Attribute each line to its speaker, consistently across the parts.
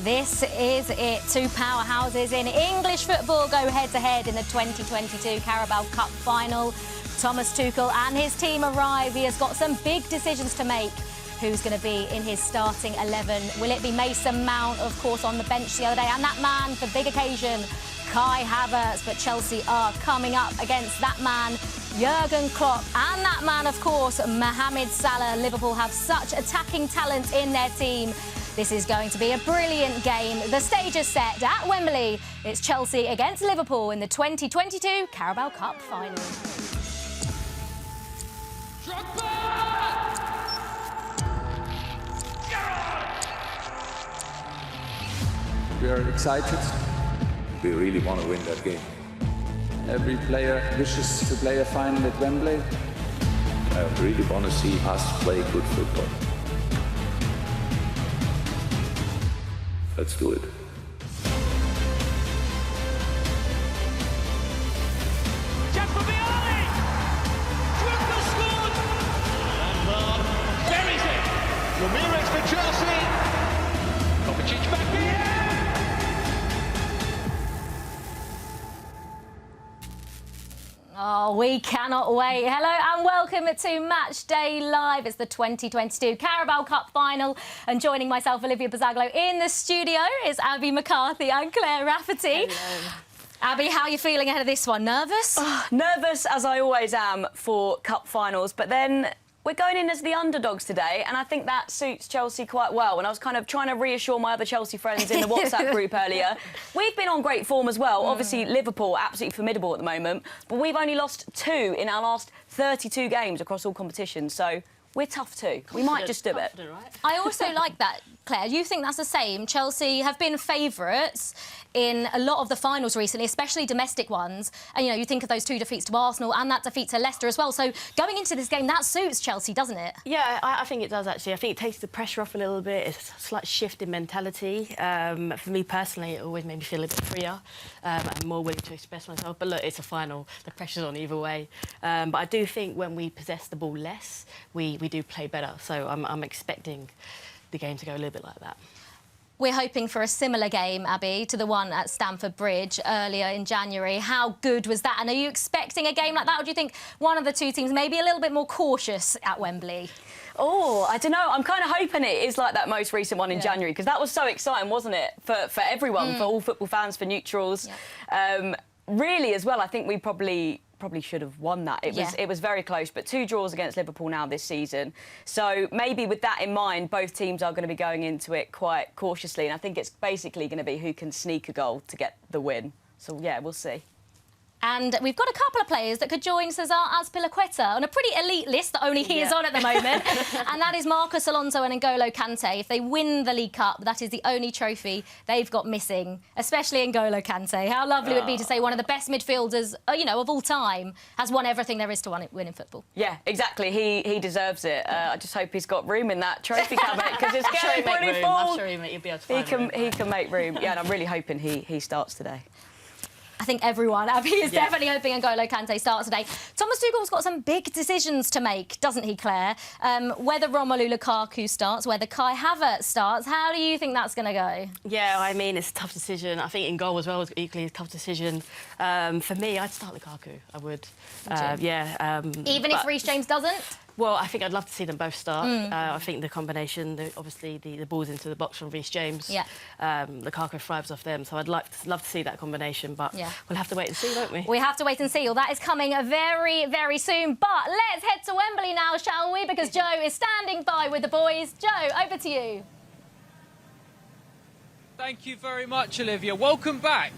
Speaker 1: This is it. Two powerhouses in English football go head-to-head in the 2022 Carabao Cup final. Thomas Tuchel and his team arrive. He has got some big decisions to make. Who's going to be in his starting 11? Will it be Mason Mount, of course, on the bench the other day? And that man for big occasion, Kai Havertz. But Chelsea are coming up against that man, Jurgen Klopp. And that man, of course, Mohamed Salah. Liverpool have such attacking talent in their team. This is going to be a brilliant game. The stage is set at Wembley. It's Chelsea against Liverpool in the 2022 Carabao Cup final.
Speaker 2: We are excited.
Speaker 3: We really want to win that game.
Speaker 2: Every player wishes to play a final at Wembley.
Speaker 3: I really want to see us play good football. Let's do it.
Speaker 4: Lampard buries it. Ramirez for Chelsea. Kovacic back in.
Speaker 1: Oh, we cannot wait. Hello and welcome to Match Day Live. It's the 2022 Carabao Cup final. And joining myself, Olivia Bazaglo, in the studio is Abby McCarthy and Claire Rafferty.
Speaker 5: Hello.
Speaker 1: Abby, how are you feeling ahead of this one? Nervous?
Speaker 5: Nervous, as I always am, for cup finals. But then we're going in as the underdogs today, and I think that suits Chelsea quite well. And I was kind of trying to reassure my other Chelsea friends in the WhatsApp group earlier. We've been on great form as well. Obviously, Liverpool, absolutely formidable at the moment. But we've only lost 2 in our last 32 games across all competitions. So we're tough too. We might just do it.
Speaker 1: Right? I also like that, Claire. You think that's the same? Chelsea have been favourites in a lot of the finals recently, especially domestic ones. And, you know, you think of those 2 defeats to Arsenal and that defeat to Leicester as well. So going into this game, that suits Chelsea, doesn't it?
Speaker 6: Yeah, I think it does, actually. I think it takes the pressure off a little bit. It's a slight shift in mentality. For me personally, it always made me feel a bit freer and more willing to express myself. But look, it's a final. The pressure's on either way. But I do think when we possess the ball less, we do play better. So I'm expecting the game to go a little bit like that.
Speaker 1: We're hoping for a similar game, Abby, to the one at Stamford Bridge earlier in January. How good was that? And are you expecting a game like that? Or do you think one of the two teams may be a little bit more cautious at Wembley?
Speaker 5: Oh, I don't know. I'm kind of hoping it is like that most recent one in January, because that was so exciting, wasn't it? For everyone, for all football fans, for neutrals.
Speaker 1: Yeah.
Speaker 5: Really, as well, I think we probably should have won that. It was very close, but 2 draws against Liverpool now this season. So maybe with that in mind, both teams are going to be going into it quite cautiously, and I think it's basically going to be who can sneak a goal to get the win. So, yeah, we'll see.
Speaker 1: And we've got a couple of players that could join Cesar Azpilicueta on a pretty elite list that only he is on at the moment. And that is Marcos Alonso and N'Golo Kanté. If they win the League Cup, that is the only trophy they've got missing, especially N'Golo Kanté. How lovely would it be to say one of the best midfielders, you know, of all time has won everything there is to win in football? Yeah,
Speaker 5: exactly. He deserves it. I just hope he's got room in that trophy cabinet, because it's getting pretty full.
Speaker 6: I'm sure he'll be able to find room.
Speaker 5: He can make room. Yeah, and I'm really hoping he starts today.
Speaker 1: I think everyone, Abby, is definitely hoping N'Golo Kanté starts today. Thomas Tuchel's got some big decisions to make, doesn't he, Claire? Whether Romelu Lukaku starts, whether Kai Havertz starts. How do you think that's going to go?
Speaker 6: Yeah, I mean, it's a tough decision. I think in goal as well was equally a tough decision. For me, I'd start Lukaku. I would.
Speaker 1: Even if Reece James doesn't?
Speaker 6: Well, I think I'd love to see them both start. I think the combination, obviously the balls into the box from Reece James, Lukaku thrives off them, so I'd love to see that combination, but we'll have to wait and see, won't we?
Speaker 1: We have to wait and see. Well, that is coming very, very soon. But let's head to Wembley now, shall we? Because Joe is standing by with the boys. Joe, over to you.
Speaker 7: Thank you very much, Olivia. Welcome back.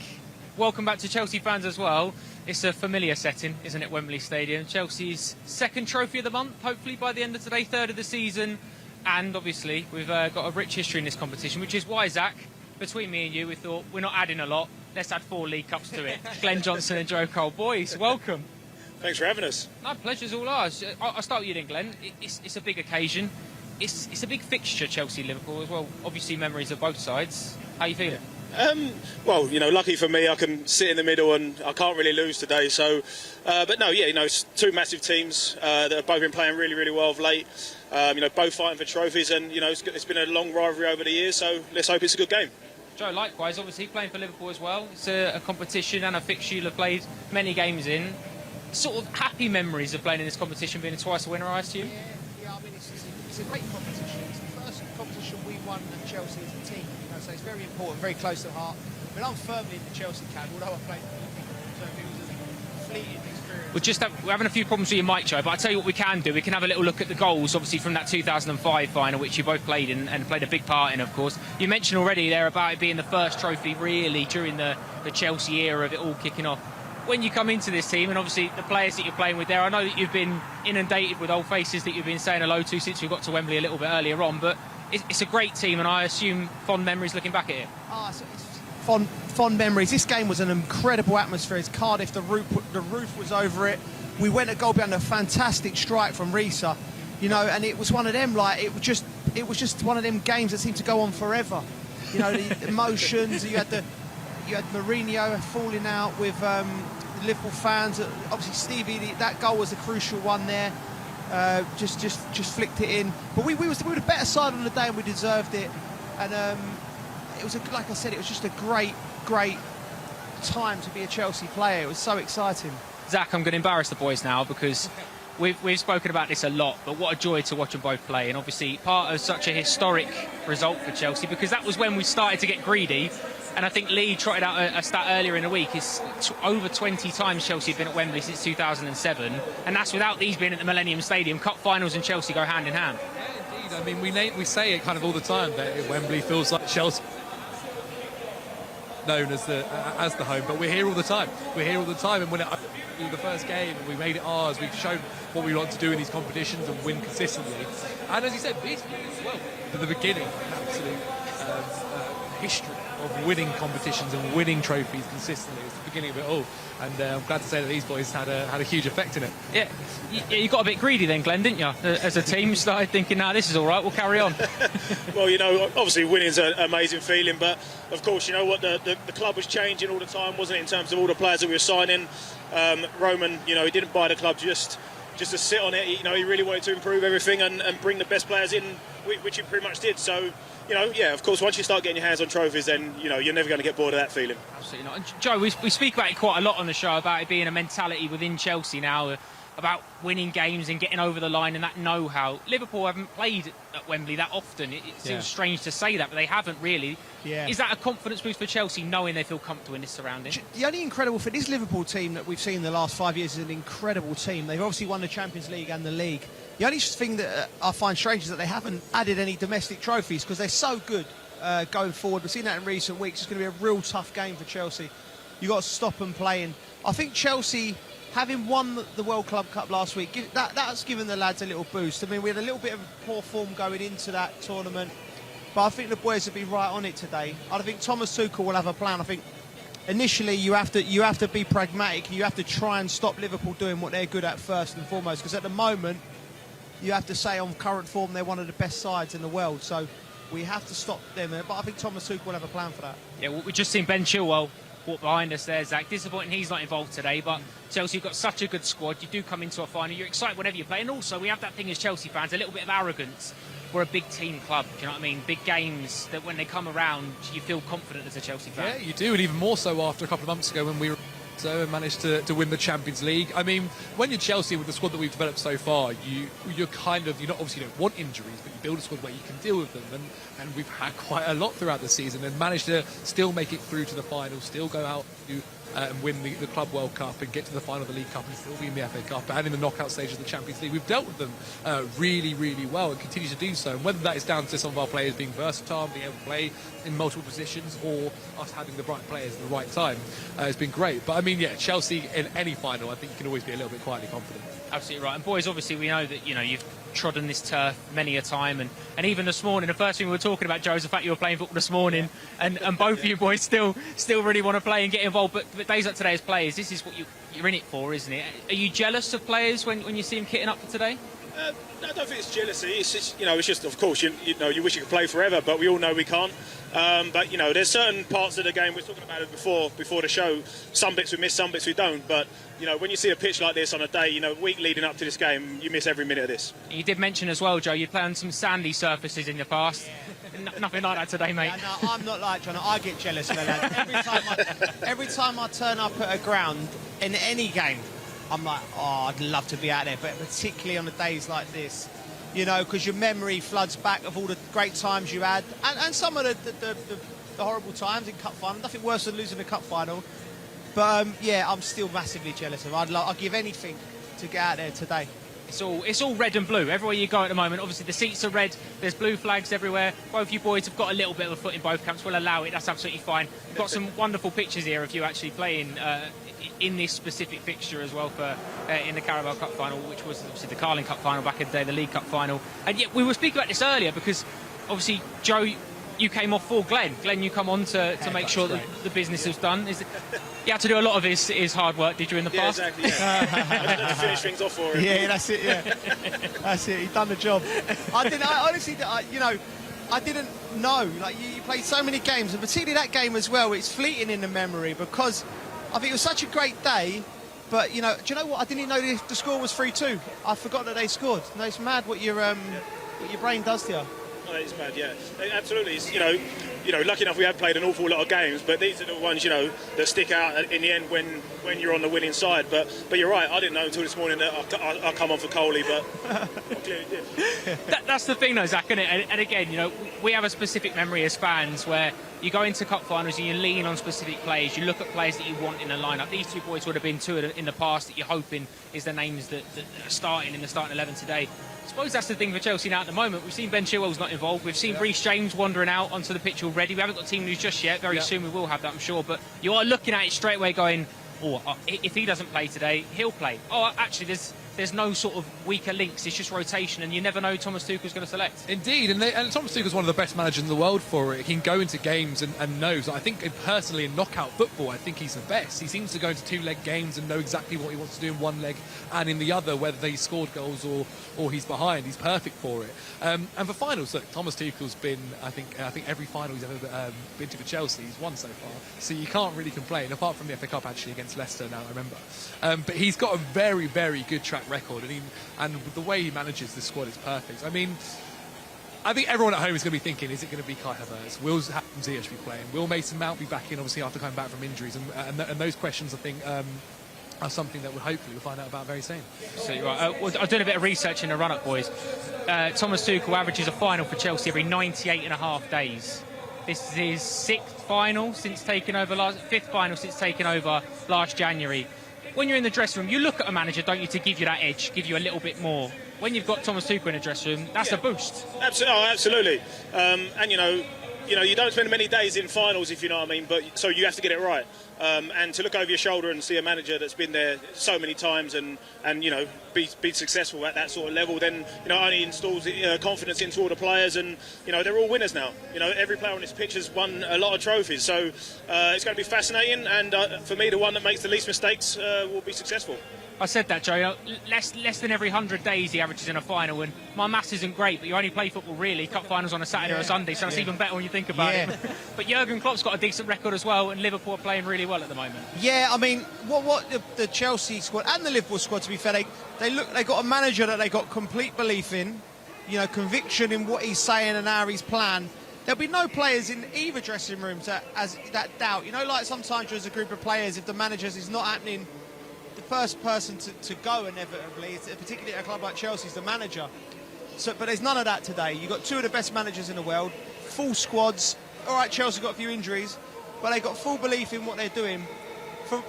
Speaker 7: Welcome back to Chelsea fans as well. It's a familiar setting, isn't it, Wembley Stadium? Chelsea's 2nd trophy of the month, hopefully by the end of today, 3rd of the season. And obviously, we've got a rich history in this competition, which is why, Zach, between me and you, we thought we're not adding a lot. Let's add 4 League Cups to it. Glenn Johnson and Joe Cole. Boys, welcome.
Speaker 8: Thanks for having us.
Speaker 7: No, pleasure's all ours. I'll start with you then, Glenn. It's a big occasion. It's a big fixture, Chelsea-Liverpool as well. Obviously, memories of both sides. How are you feeling?
Speaker 8: Well, you know, lucky for me, I can sit in the middle and I can't really lose today. So, but no, yeah, you know, it's 2 massive teams that have both been playing really, really well of late. You know, both fighting for trophies, and you know, it's been a long rivalry over the years. So let's hope it's a good game.
Speaker 7: Joe, likewise, obviously playing for Liverpool as well. It's a competition and a fixture you'll have played many games in. Sort of happy memories of playing in this competition, being twice a winner, I assume?
Speaker 9: Yeah, I mean, it's a great competition. It's the first competition we won at Chelsea as a team, you know, so it's very important, very close to the heart. I mean, I'm firmly in the Chelsea camp, although I played for Liverpool, so it was a fleeting experience.
Speaker 7: We're having a few problems with your mic, Joe, but I'll tell you what we can do. We can have a little look at the goals, obviously, from that 2005 final, which you both played in and played a big part in, of course. You mentioned already there about it being the first trophy, really, during the Chelsea era of it all kicking off. When you come into this team, and obviously the players that you're playing with there, I know that you've been inundated with old faces that you've been saying hello to since we got to Wembley a little bit earlier on, but it's a great team, and I assume fond memories looking back at it.
Speaker 9: It's fond memories. This game was an incredible atmosphere. It's Cardiff, the roof was over it. We went a goal behind a fantastic strike from Risa, you know, and it was one of them, like, it was just one of them games that seemed to go on forever. You know, the emotions, you had Mourinho falling out with the Liverpool fans. Obviously, Stevie, that goal was a crucial one there. Just flicked it in. But we were the better side on the day, and we deserved it. And it was, like I said, it was just a great time to be a Chelsea player. It was so exciting.
Speaker 7: Zach, I'm going to embarrass the boys now because we've spoken about this a lot, but what a joy to watch them both play. And obviously, part of such a historic result for Chelsea, because that was when we started to get greedy. And I think Lee trotted out a stat earlier in the week. It's over 20 times Chelsea have been at Wembley since 2007. And that's without these being at the Millennium Stadium. Cup finals and Chelsea go hand in hand.
Speaker 10: Yeah, indeed. I mean, we say it kind of all the time that Wembley feels like Chelsea known as the home, but we're here all the time. We're here all the time, and when the first game, we made it ours. We've shown what we want to do in these competitions and win consistently. And as you said, these as well, at the beginning, an absolute history of winning competitions and winning trophies consistently. It's the beginning of it all, and I'm glad to say that these boys had a huge effect in it.
Speaker 7: Yeah, you got a bit greedy then, Glenn, didn't you? As a team, you started thinking, "Nah, this is all right. We'll carry on."
Speaker 8: Well, you know, obviously winning's an amazing feeling, but of course, you know what, the club was changing all the time, wasn't it? In terms of all the players that we were signing, Roman, you know, he didn't buy the club just to sit on it. You know, he really wanted to improve everything and bring the best players in, which he pretty much did. So, you know, yeah, of course, once you start getting your hands on trophies, then, you know, you're never going to get bored of that feeling.
Speaker 7: Absolutely not. And Joe, we speak about it quite a lot on the show, about it being a mentality within Chelsea now, about winning games and getting over the line and that know-how. Liverpool haven't played at Wembley that often. It seems strange to say that, but they haven't really.
Speaker 9: Yeah.
Speaker 7: Is that a confidence boost for Chelsea, knowing they feel comfortable in this surrounding?
Speaker 9: The only incredible thing, this Liverpool team that we've seen in the last 5 years is an incredible team. They've obviously won the Champions League and the league. The only thing that I find strange is that they haven't added any domestic trophies, because they're so good going forward. We've seen that in recent weeks. It's going to be a real tough game for Chelsea. You've got to stop them playing. I think Chelsea, having won the World Club Cup last week, that's given the lads a little boost. I mean, we had a little bit of poor form going into that tournament, but I think the boys will be right on it today. I think Thomas Tuchel will have a plan. I think initially you have to be pragmatic. You have to try and stop Liverpool doing what they're good at first and foremost, because at the moment, you have to say on current form they're one of the best sides in the world. So we have to stop them. But I think Thomas Tuchel will have a plan for that.
Speaker 7: Yeah, well, we've just seen Ben Chilwell walk behind us there, Zach. Disappointing he's not involved today, but Chelsea have got such a good squad. You do come into a final, you're excited whenever you play. And also, we have that thing as Chelsea fans, a little bit of arrogance. We're a big team club, do you know what I mean? Big games that when they come around, you feel confident as a Chelsea fan.
Speaker 10: Yeah, you do, and even more so after a couple of months ago when we were and managed to win the Champions League. I mean, when you're Chelsea with the squad that we've developed so far, you obviously don't want injuries, but you build a squad where you can deal with them, and we've had quite a lot throughout the season and managed to still make it through to the final, still go out and win the Club World Cup and get to the final of the League Cup and still be in the FA Cup and in the knockout stages of the Champions League. We've dealt with them really, really well and continue to do so. And whether that is down to some of our players being versatile, being able to play in multiple positions, or us having the right players at the right time, it's been great. But I mean, yeah, Chelsea in any final, I think you can always be a little bit quietly confident.
Speaker 7: Absolutely right. And boys, obviously we know that, you know, you've trodden this turf many a time, and even this morning, the first thing we were talking about, Joe, is the fact you were playing football this morning, and both of you boys still really want to play and get involved, but days like today as players, this is what you're in it for, isn't it? Are you jealous of players when you see them kitting up for today?
Speaker 8: No, I don't think it's jealousy. It's just, it's just, of course, you wish you could play forever, but we all know we can't. But there's certain parts of the game, we were talking about it before the show. Some bits we miss, some bits we don't. But when you see a pitch like this on a day, week leading up to this game, you miss every minute of this.
Speaker 7: You did mention as well, Joe, you'd play on some sandy surfaces in the past. Nothing like that today, mate.
Speaker 9: Yeah, no, I'm not like John. I get jealous, man. Every time I turn up at a ground in any game, I'm like, oh, I'd love to be out there, but particularly on the days like this, because your memory floods back of all the great times you had, and some of the horrible times in cup final. Nothing worse than losing the cup final. But I'm still massively jealous of. I'd give anything to get out there today.
Speaker 7: It's all red and blue everywhere you go at the moment. Obviously the seats are red, there's blue flags everywhere. Both you boys have got a little bit of a foot in both camps. We'll allow it, that's absolutely fine. We've got some wonderful pictures here of you actually playing in this specific fixture as well for in the Carabao Cup final, which was obviously the Carling Cup final back in the day, the League Cup final. And yet we were speaking about this earlier because obviously, Joe, you came off for Glenn. Glenn, you come on to make sure that the business is done. You had to do a lot of his hard work, did you, in the past?
Speaker 8: Yeah, exactly. Yeah. I didn't have to finish things off for him.
Speaker 9: Yeah, that's it. Yeah, that's it. He's done the job. I didn't know. Like you played so many games, and particularly that game as well. It's fleeting in the memory because I think it was such a great day. But do you know what? I didn't even know the score was 3-2. I forgot that they scored. No, it's mad what your brain does to you.
Speaker 8: Oh, it's bad, yeah. Absolutely. It's, lucky enough we have played an awful lot of games, but these are the ones, that stick out in the end when you're on the winning side. But you're right, I didn't know until this morning that I'll come on for Coley, but I clearly did.
Speaker 7: That's the thing though, Zach, isn't it? And again, we have a specific memory as fans where you go into cup finals and you lean on specific players, you look at players that you want in a lineup. These two boys would have been two in the past that you're hoping is the names that are starting in the starting 11 today. I suppose that's the thing for Chelsea now at the moment. We've seen Ben Chilwell's not involved. We've seen Reece James wandering out onto the pitch already. We haven't got team news just yet. Very soon we will have that, I'm sure. But you are looking at it straight away going, if he doesn't play today, he'll play. Actually, there's no sort of weaker links. It's just rotation, and you never know who Thomas Tuchel's going to select.
Speaker 10: Indeed, and Thomas Tuchel's one of the best managers in the world for it. He can go into games and knows. I think personally in knockout football, I think he's the best. He seems to go into two-leg games and know exactly what he wants to do in one leg and in the other, whether they scored goals or he's behind. He's perfect for it. And for finals, look, Thomas Tuchel's been, I think every final he's ever been to for Chelsea, he's won so far. So you can't really complain, apart from the FA Cup actually against Leicester. Now I remember, but he's got a very, very good track record, and the way he manages the squad is perfect. I mean, I think everyone at home is going to be thinking, is it going to be Kai Havertz? Will Hakim Ziyech be playing? Will Mason Mount be back in, obviously, after coming back from injuries? And those questions, I think, are something that hopefully we'll find out about very soon.
Speaker 7: So you're right. I was doing a bit of research in the run-up, boys. Thomas Tuchel averages a final for Chelsea every 98.5 days. This is his fifth final since taking over last January. When you're in the dressing room, you look at a manager, don't you, to give you that edge, give you a little bit more. When you've got Thomas Tuchel in the dressing room, that's a boost.
Speaker 8: Absolutely. And you don't spend many days in finals, if you know what I mean. But so you have to get it right. And to look over your shoulder and see a manager that's been there so many times and be successful at that sort of level, then only installs confidence into all the players, and they're all winners now. Every player on this pitch has won a lot of trophies, so it's going to be fascinating. And for me, the one that makes the least mistakes will be successful.
Speaker 7: I said that, Joe. Less than every 100 days he averages in a final, and my maths isn't great, but you only play football really cup finals on a Saturday or a Sunday, so that's even better when you think about it. But Jurgen Klopp's got a decent record as well, and Liverpool are playing really well at the moment.
Speaker 9: Yeah, I mean, what the Chelsea squad and the Liverpool squad, to be fair, they got a manager that they got complete belief in, conviction in what he's saying and how he's planned. There'll be no players in either dressing rooms that doubt. Like sometimes there's a group of players, if the manager's is not happening, the first person to go inevitably, particularly at a club like Chelsea, is the manager. But there's none of that today. You've got two of the best managers in the world, full squads. All right, Chelsea got a few injuries, but they've got full belief in what they're doing.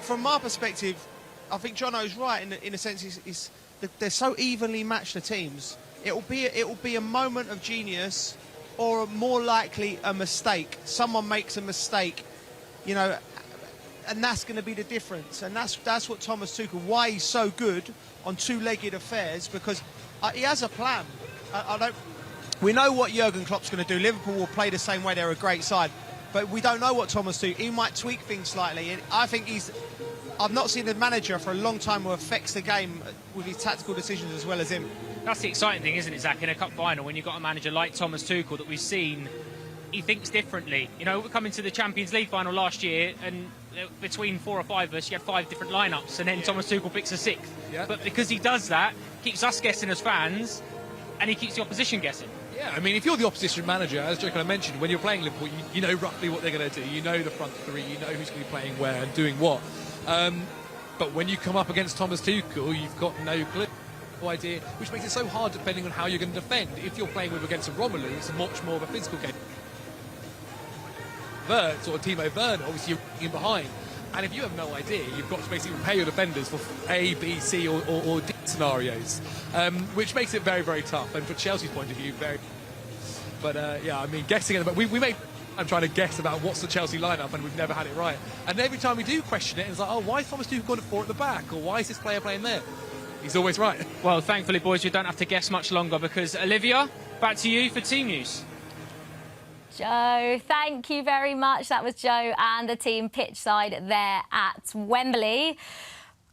Speaker 9: From my perspective, I think Jono's right in a sense. Is they're so evenly matched, the teams. It will be a moment of genius, or more likely a mistake. Someone makes a mistake, and that's going to be the difference. And that's what Thomas Tuchel, why he's so good on two-legged affairs, because he has a plan. We know what Jurgen Klopp's going to do. Liverpool will play the same way. They're a great side. But we don't know what Thomas Tuchel. He might tweak things slightly. And I think I've not seen a manager for a long time who affects the game with his tactical decisions as well as him.
Speaker 7: That's the exciting thing, isn't it, Zach, in a cup final, when you've got a manager like Thomas Tuchel that we've seen, he thinks differently. You know, we're coming to the Champions League final last year, and between 4 or 5 of us, you had 5 different lineups, and then Thomas Tuchel picks a 6th.
Speaker 10: Yeah.
Speaker 7: But because he does that, keeps us guessing as fans, and he keeps the opposition guessing.
Speaker 10: Yeah, I mean, if you're the opposition manager, as Joe kind of mentioned, when you're playing Liverpool, you know roughly what they're going to do. You know the front three, you know who's going to be playing where and doing what. But when you come up against Thomas Tuchel, you've got no clue. Idea, which makes it so hard depending on how you're going to defend. If you're playing with against a Romelu, it's much more of a physical game. Havertz or Timo Werner, obviously you're in behind, and if you have no idea, you've got to basically prepare your defenders for A, B, C or D scenarios, which makes it very, very tough. And from Chelsea's point of view, very. But yeah, I mean, guessing it. But we made. I'm trying to guess about what's the Chelsea lineup, and we've never had it right. And every time we do question it, it's like, oh, why is Thomas Tuchel got a 4 at the back, or why is this player playing there? He's always right.
Speaker 7: Well, thankfully, boys, we don't have to guess much longer, because Olivia, back to you for team news.
Speaker 1: Joe, thank you very much. That was Joe and the team pitch side there at Wembley.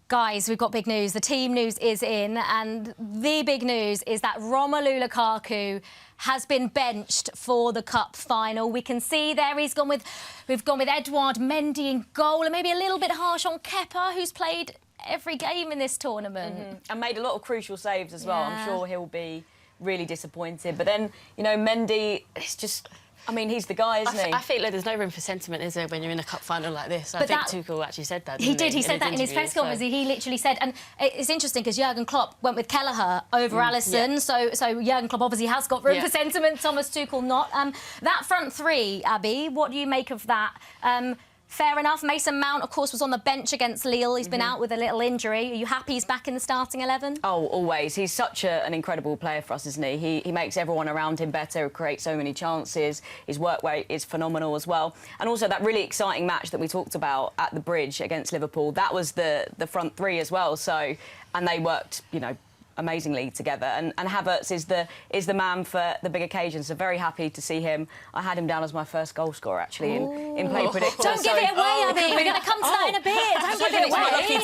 Speaker 1: Guys, we've got big news. The team news is in, and the big news is that Romelu Lukaku has been benched for the cup final. We can see there we've gone with Edouard Mendy in goal, and maybe a little bit harsh on Kepa, who's played every game in this tournament.
Speaker 5: And made a lot of crucial saves as well. I'm sure he'll be really disappointed. But then, you know, Mendy, it's just... I mean, he's the guy, isn't he?
Speaker 6: I think there's no room for sentiment, is there, when you're in a cup final like this? I think Tuchel actually said that,
Speaker 1: He did. He said that in his press conference. He literally said, and it's interesting because Jurgen Klopp went with Kelleher over Alisson, so Jurgen Klopp obviously has got room for sentiment, Thomas Tuchel not. That front three, Abby, what do you make of that? Fair enough. Mason Mount, of course, was on the bench against Lille. He's been out with a little injury. Are you happy he's back in the starting 11?
Speaker 5: Oh, always. He's such an incredible player for us, isn't he? He makes everyone around him better, creates so many chances. His work rate is phenomenal as well. And also that really exciting match that we talked about at the Bridge against Liverpool, that was the front three as well. So, and they worked, you know, amazingly together, and Havertz is the man for the big occasions. So very happy to see him. I had him down as my first goal scorer actually in Play Predictor.
Speaker 1: Don't give it away, Abby. We're going to come to that in a bit. Don't give it away.
Speaker 5: It's my lucky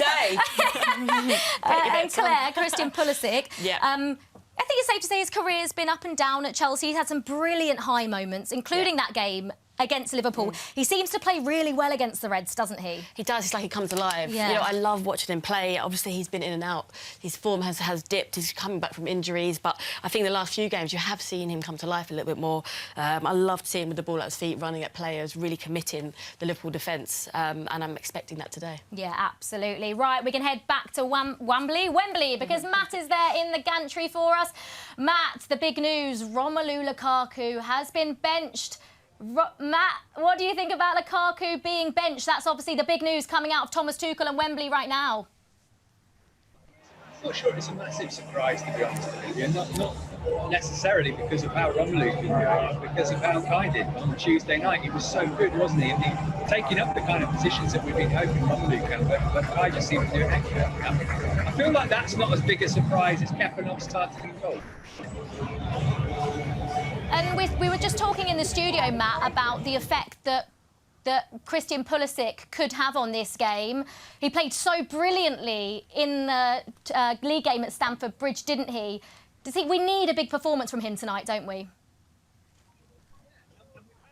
Speaker 5: day.
Speaker 1: And Claire, Christian Pulisic.
Speaker 5: Yeah.
Speaker 1: I think it's safe to say his career's been up and down at Chelsea. He's had some brilliant high moments, including that game against Liverpool. He seems to play really well against the Reds, doesn't he?
Speaker 6: He does. It's like he comes alive.
Speaker 1: Yeah.
Speaker 6: You know, I love watching him play. Obviously, he's been in and out. His form has dipped. He's coming back from injuries. But I think the last few games, you have seen him come to life a little bit more. I loved seeing him with the ball at his feet, running at players, really committing the Liverpool defence. And I'm expecting that today.
Speaker 1: Yeah, absolutely. Right, we can head back to Wembley, because Matt is there in the gantry for us. Matt, the big news, Romelu Lukaku has been benched. Matt, what do you think about Lukaku being benched? That's obviously the big news coming out of Thomas Tuchel and Wembley right now.
Speaker 11: I'm not sure it's a massive surprise, to be honest with you. Not necessarily because of how Romelu's been going, but because of how Kai did on Tuesday night. He was so good, wasn't he? And he taking up the kind of positions that we've been hoping Romelu can, but Kai just seemed to do an excellent. I feel like that's not as big a surprise as Kepa not starting in goal.
Speaker 1: And we were just talking in the studio, Matt, about the effect that Christian Pulisic could have on this game. He played so brilliantly in the league game at Stamford Bridge, didn't he? We need a big performance from him tonight, don't we?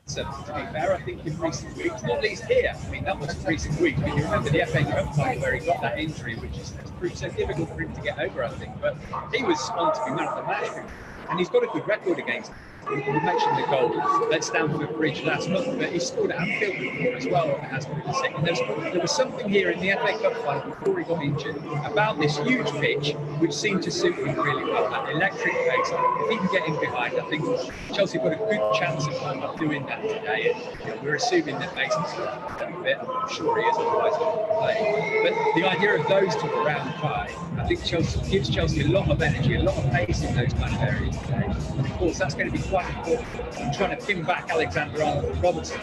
Speaker 11: So, to be fair, I think in recent weeks, not least here, I mean, that was in recent weeks, but you remember the FA Cup final where he got that injury, which has proved so difficult for him to get over, I think. But he was on to be man of the match, and he's got a good record against him. We mentioned the goal at Stamford Bridge last month, but he scored at Anfield before as well, as Pulisic. And there was something here in the FA Cup final before he got injured about this huge pitch, which seemed to suit him really well. That electric pace. If he can get in behind, I think Chelsea got a good chance of doing that today. And we're assuming that Mason's a bit. I'm sure he is, otherwise he won't play. But the idea of those two around Kai, I think gives Chelsea a lot of energy, a lot of pace in those kind of areas today. And of course, that's going to be quite important. I'm trying to pin back Alexander-Arnold Robertson,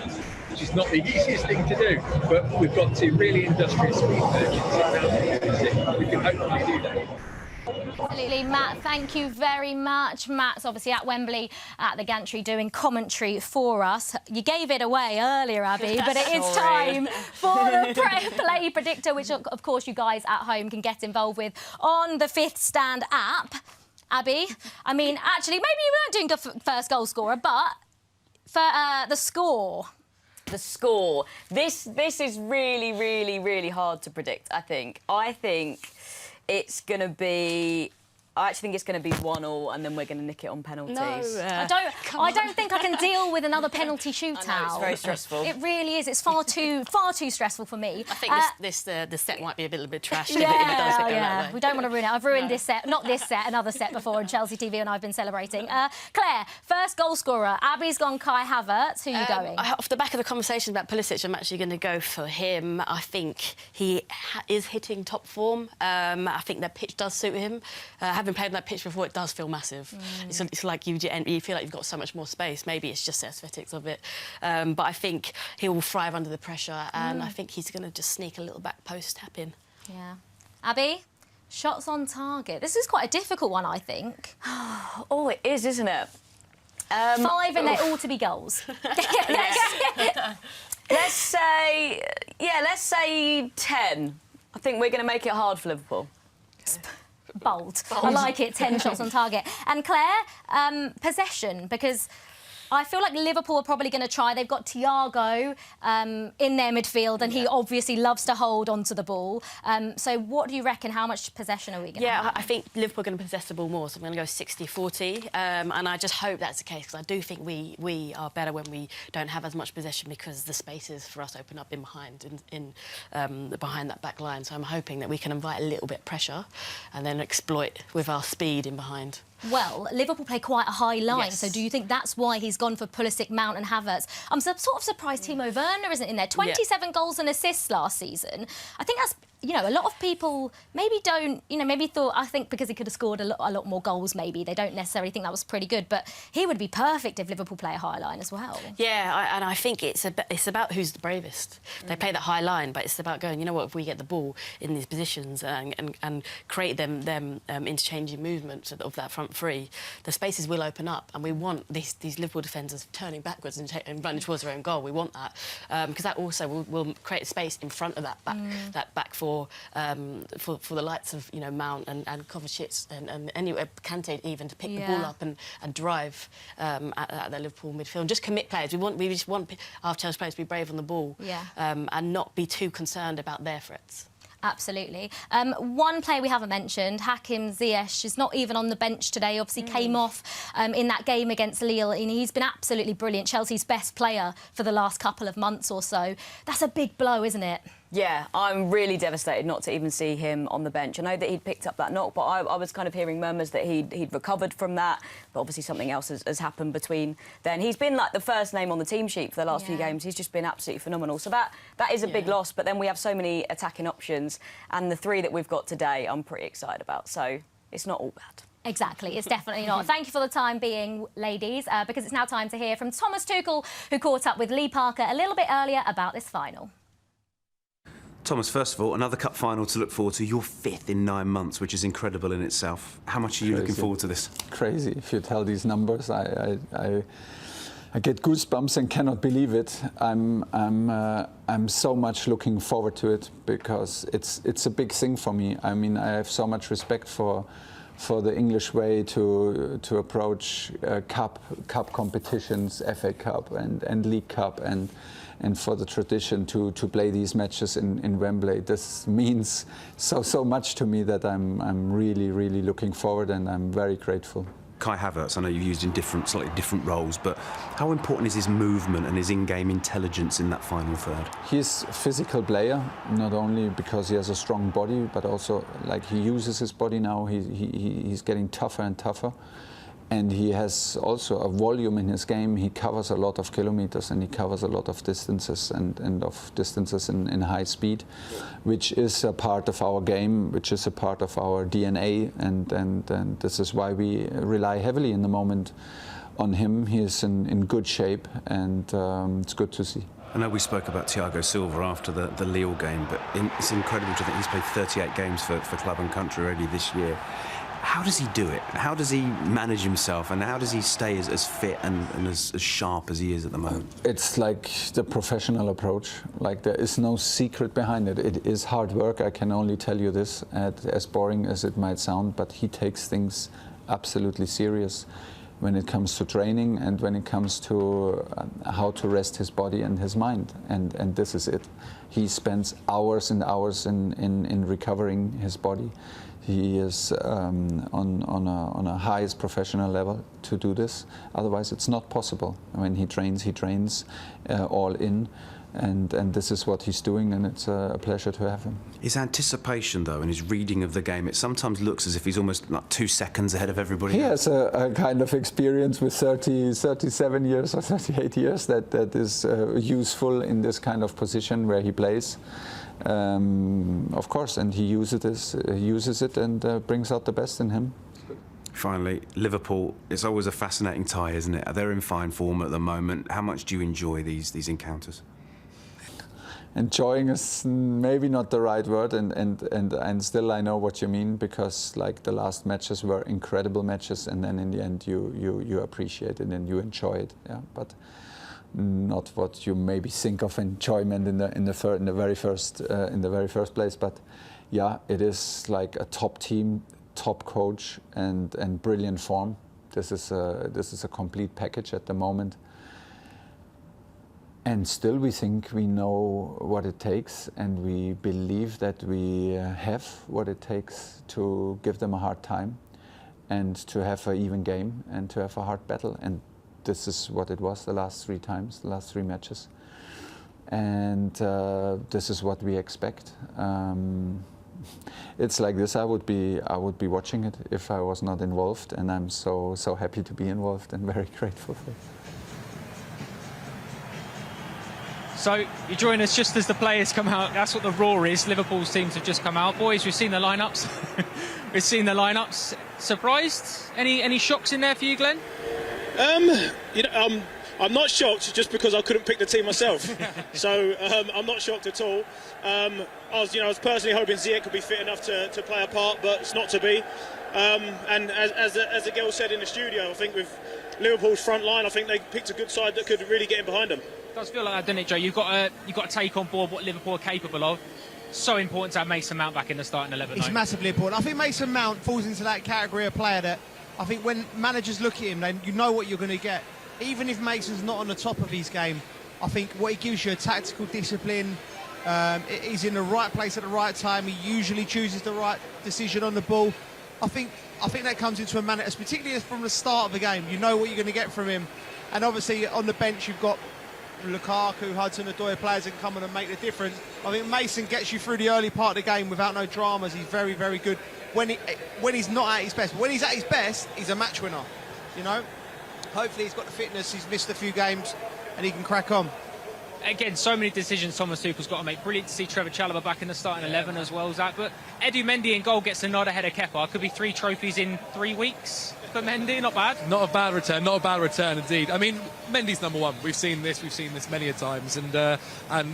Speaker 11: which is not the easiest thing to do, but we've got two really industrious speed merchants. We can hopefully do that.
Speaker 1: Absolutely, Matt, thank you very much. Matt's obviously at Wembley at the gantry doing commentary for us. You gave it away earlier, Abby, but it is time for the Play Predictor, which, of course, you guys at home can get involved with on the Fifth Stand app. Abby. I mean, actually, maybe you weren't doing good for first goal scorer, but for the score.
Speaker 5: The score. This is really, really, really hard to predict, I think. I think it's going to be... I actually think it's going to be 1-1 and then we're going to nick it on penalties.
Speaker 1: No, I don't think I can deal with another penalty shootout.
Speaker 5: I know, it's very stressful.
Speaker 1: It really is. It's far too stressful for me.
Speaker 6: I think the set might be a little bit trash.
Speaker 1: Yeah,
Speaker 6: if it does go that way.
Speaker 1: We don't want to ruin it. I've ruined this set, not this set, another set before on Chelsea TV, and I've been celebrating. Claire, first goal scorer. Abby's gone Kai Havertz. Who are you going?
Speaker 6: Off the back of the conversation about Pulisic, I'm actually going to go for him. I think he is hitting top form. I think that pitch does suit him. Having played on that pitch before, it does feel massive. It's like you feel like you've got so much more space. Maybe it's just the aesthetics of it. But I think he will thrive under the pressure, and I think he's going to just sneak a little back post tap in.
Speaker 1: Yeah. Abby, shots on target. This is quite a difficult one, I think.
Speaker 5: Oh, it is, isn't it?
Speaker 1: 5 and they're all to be goals.
Speaker 5: Let's say 10. I think we're going to make it hard for Liverpool.
Speaker 1: Bold. I like it, 10 shots on target. And Claire, possession, because I feel like Liverpool are probably going to try. They've got Thiago in their midfield, and he obviously loves to hold onto the ball. So what do you reckon? How much possession are we going to have?
Speaker 6: Yeah, I think Liverpool are going to possess the ball more, so I'm going to go 60-40. And I just hope that's the case, because I do think we are better when we don't have as much possession, because the spaces for us open up in behind that back line. So I'm hoping that we can invite a little bit of pressure and then exploit with our speed in behind.
Speaker 1: Well, Liverpool play quite a high line,
Speaker 6: Yes.
Speaker 1: so do you think that's why he's gone for Pulisic, Mount and Havertz? I'm sort of surprised Timo Werner isn't in there. 27 goals and assists last season. I think that's, you know, a lot of people maybe don't, you know, maybe thought, I think because he could have scored a lot more goals maybe, they don't necessarily think that was pretty good, but he would be perfect if Liverpool play a high line as well.
Speaker 6: Yeah, and I think it's about who's the bravest. They play that high line, but it's about going, you know what, if we get the ball in these positions and create them interchanging movements of that front three, the spaces will open up, and we want these Liverpool defenders turning backwards and running towards their own goal. We want that, because that also will create space in front of that back four for the likes of, you know, Mount and Kovacic and anyway, Kanté even, to pick the ball up and drive at the Liverpool midfield and just commit players. We just want our Chelsea players to be brave on the ball, and not be too concerned about their threats.
Speaker 1: Absolutely. One player we haven't mentioned, Hakim Ziyech, is not even on the bench today. Obviously came off in that game against Lille, and he's been absolutely brilliant. Chelsea's best player for the last couple of months or so. That's a big blow, isn't it?
Speaker 5: Yeah, I'm really devastated not to even see him on the bench. I know that he'd picked up that knock, but I was kind of hearing murmurs that he'd recovered from that, but obviously something else has happened between then. He's been like the first name on the team sheet for the last few games. He's just been absolutely phenomenal. So that is a big loss, but then we have so many attacking options, and the 3 that we've got today I'm pretty excited about, so it's not all bad.
Speaker 1: Exactly, it's definitely not. Thank you for the time being, ladies, because it's now time to hear from Thomas Tuchel, who caught up with Lee Parker a little bit earlier about this final.
Speaker 12: Thomas, first of all, another cup final to look forward to. Your 5th in 9 months, which is incredible in itself. How much are you looking forward to this?
Speaker 2: Crazy. If you tell these numbers, I get goosebumps and cannot believe it. I'm so much looking forward to it, because it's a big thing for me. I mean, I have so much respect for the English way to approach cup competitions, FA Cup and League Cup, and for the tradition to play these matches in Wembley. This means so much to me that I'm really looking forward, and I'm very grateful.
Speaker 12: Kai Havertz, I know you've used in slightly different roles, but how important is his movement and his in-game intelligence in that final third?
Speaker 2: He's a physical player, not only because he has a strong body, but also like he uses his body now. He's getting tougher and tougher. And he has also a volume in his game. He covers a lot of kilometers, and he covers a lot of distances and of distances in high speed, which is a part of our game, which is a part of our DNA. And this is why we rely heavily in the moment on him. He is in good shape, and it's good to see.
Speaker 12: I know we spoke about Thiago Silva after the Lille game, but it's incredible to think he's played 38 games for club and country already this year. How does he do it? How does he manage himself, and how does he stay as fit and as sharp as he is at the moment?
Speaker 2: It's like the professional approach. Like, there is no secret behind it. It is hard work, I can only tell you this, as boring as it might sound, but he takes things absolutely serious when it comes to training and when it comes to how to rest his body and his mind. And this is it. He spends hours and hours in recovering his body. He is on a highest professional level to do this. Otherwise, it's not possible. When he trains all in. And this is what he's doing, and it's a pleasure to have him.
Speaker 12: His anticipation, though, and his reading of the game, it sometimes looks as if he's almost like 2 seconds ahead of everybody
Speaker 2: He
Speaker 12: else.
Speaker 2: has a kind of experience with 37 years or 38 years that is useful in this kind of position where he plays. Of course, and he uses it and brings out the best in him.
Speaker 12: Finally, Liverpool, it's always a fascinating tie, isn't it? They're in fine form at the moment. How much do you enjoy these encounters?
Speaker 2: Enjoying is maybe not the right word, and still I know what you mean, because like the last matches were incredible matches, and then in the end you appreciate it and you enjoy it. Yeah, but not what you maybe think of enjoyment in the very first place. But yeah, it is like a top team, top coach, and brilliant form. This is a complete package at the moment. And still we think we know what it takes, and we believe that we have what it takes to give them a hard time and to have an even game and to have a hard battle. And this is what it was the last 3 times, the last 3 matches. And this is what we expect. It's like this. I would be watching it if I was not involved, and I'm so happy to be involved and very grateful for it.
Speaker 7: So you join us just as the players come out. That's what the roar is. Liverpool's teams have just come out. Boys, we've seen the lineups. We've seen the lineups. Surprised? Any shocks in there for you, Glenn?
Speaker 8: I'm not shocked just because I couldn't pick the team myself. So I'm not shocked at all. I was personally hoping Ziyech could be fit enough to play a part, but it's not to be. And as the girl said in the studio, I think with Liverpool's front line, I think they picked a good side that could really get in behind them.
Speaker 7: It does feel like that, doesn't it, Joe? You've got to take on board what Liverpool are capable of. So important to have Mason Mount back in the starting 11.
Speaker 9: It's massively important. I think Mason Mount falls into that category of player that I think when managers look at him, then you know what you're going to get. Even if Mason's not on the top of his game, I think what he gives you a tactical discipline. He's in the right place at the right time. He usually chooses the right decision on the ball. I think that comes into a manager, particularly from the start of the game. You know what you're going to get from him. And obviously on the bench you've got Lukaku, Hudson-Odoi, players that can come in and make the difference. I think Mason gets you through the early part of the game without no dramas. He's very, very good when he's not at his best. When he's at his best, he's a match winner, you know. Hopefully he's got the fitness, he's missed a few games and he can crack on.
Speaker 7: Again, so many decisions Thomas Tuchel's got to make. Brilliant to see Trevor Chalobah back in the starting 11 as well as that. But Edu Mendy in goal gets a nod ahead of Kepa. Could be 3 trophies in 3 weeks for Mendy. Not bad.
Speaker 10: Not a bad return indeed. I mean, Mendy's number 1. We've seen this many a times, and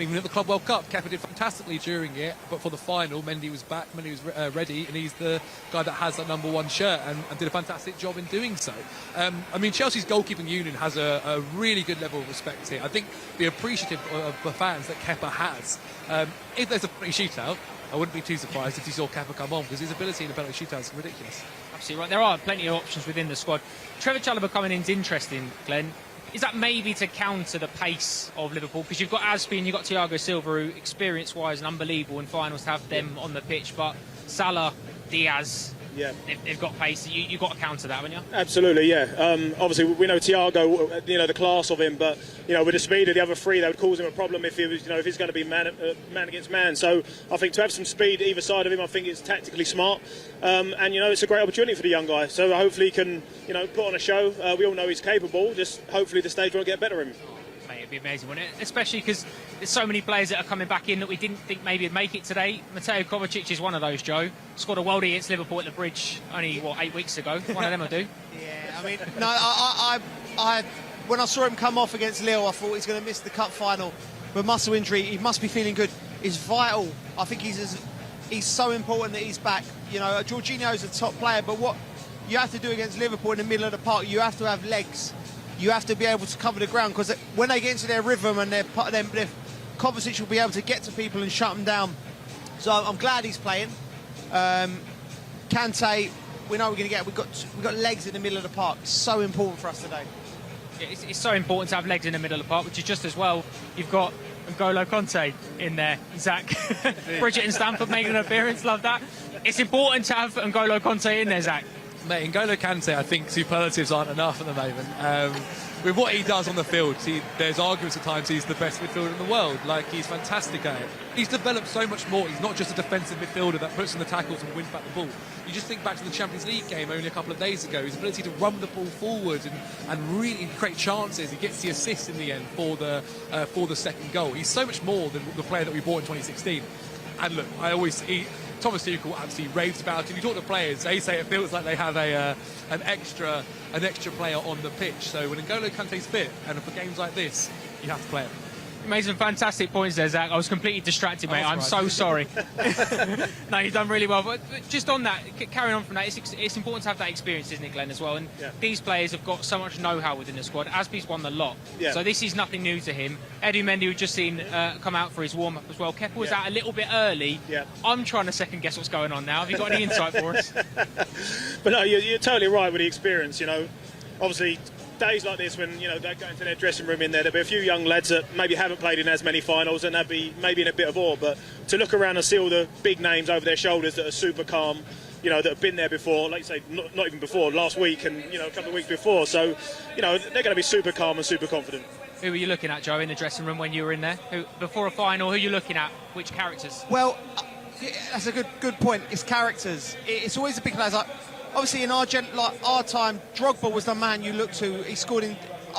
Speaker 10: even at the Club World Cup, Kepa did fantastically during it. But for the final, Mendy was back, Mendy was ready, and he's the guy that has that number 1 shirt and did a fantastic job in doing so. I mean, Chelsea's goalkeeping unit has a really good level of respect here. I think be appreciative of the fans that Kepa has. If there's a penalty shootout, I wouldn't be too surprised if you saw Kepa come on, because his ability in the penalty shootout is ridiculous.
Speaker 7: Absolutely right. There are plenty of options within the squad. Trevor Chalobah coming in is interesting, Glenn. Is that maybe to counter the pace of Liverpool? Because you've got Aspi and you've got Thiago Silva, who experience-wise and unbelievable in finals to have them on the pitch. But Salah, Diaz,
Speaker 8: yeah,
Speaker 7: they've got pace. You've got to counter that, haven't you?
Speaker 8: Absolutely, yeah. Obviously, we know Thiago, the class of him, but with the speed of the other 3, that would cause him a problem if he was, if he's going to be man against man. So I think to have some speed either side of him, I think it's tactically smart, and it's a great opportunity for the young guy. So hopefully he can, put on a show. We all know he's capable. Just hopefully the stage won't get better of him.
Speaker 7: Mate, it'd be amazing, wouldn't it? Especially because there's so many players that are coming back in that we didn't think maybe would make it today. Mateo Kovacic is one of those, Joe. Scored a worldie against Liverpool at the Bridge only, 8 weeks ago. One of them will do.
Speaker 9: Yeah, I mean, no, I when I saw him come off against Lille, I thought he's going to miss the cup final. But muscle injury, he must be feeling good. He's vital. I think he's so important that he's back. Jorginho's a top player, but what you have to do against Liverpool in the middle of the park, you have to have legs. You have to be able to cover the ground, because when they get into their rhythm and their Kovacic will be able to get to people and shut them down. So I'm glad he's playing. Kanté, we know we're going to get. We've got legs in the middle of the park. It's so important for us today.
Speaker 7: Yeah, it's so important to have legs in the middle of the park, which is just as well. You've got N'Golo Kanté in there, Zach. Bridget and Stamford making an appearance, love that. It's important to have N'Golo Kanté in there, Zach.
Speaker 10: Mate, N'Golo Kanté, I think superlatives aren't enough at the moment. With what he does on the field, there's arguments at times he's the best midfielder in the world. Like, he's fantastic at it. He's developed so much more. He's not just a defensive midfielder that puts in the tackles and wins back the ball. You just think back to the Champions League game only a couple of days ago, his ability to run the ball forward and really create chances. He gets the assist in the end for the second goal. He's so much more than the player that we bought in 2016. And look, Thomas Tuchel absolutely raves about him. You talk to players, they say it feels like they have an extra player on the pitch. So when N'Golo Kanté's fit, and for games like this, you have to play him.
Speaker 7: You made some fantastic points there, Zach. I was completely distracted, mate. I'm so sorry. No, you've done really well. But just on that, carrying on from that, it's important to have that experience, isn't it, Glenn, as well? And these players have got so much know-how within the squad. Asby's won the lot. Yeah. So this is nothing new to him. Eddie Mendy, we've just seen come out for his warm-up as well. Kepa was out a little bit early. Yeah. I'm trying to second-guess what's going on now. Have you got any insight for us?
Speaker 8: But no, you're totally right with the experience, you know. Obviously, days like this when, you know, they go into their dressing room in there'll be a few young lads that maybe haven't played in as many finals and they'd be maybe in a bit of awe, but to look around and see all the big names over their shoulders that are super calm, you know, that have been there before, like you say, not even before, last week and, you know, a couple of weeks before, so, you know, they're going to be super calm and super confident.
Speaker 7: Who were you looking at, Joe, in the dressing room when you were in there? Before a final, who are you looking at? Which characters?
Speaker 9: Well, that's a good point. It's characters. It's always the big players. Like, obviously, in our time, Drogba was the man you looked to. I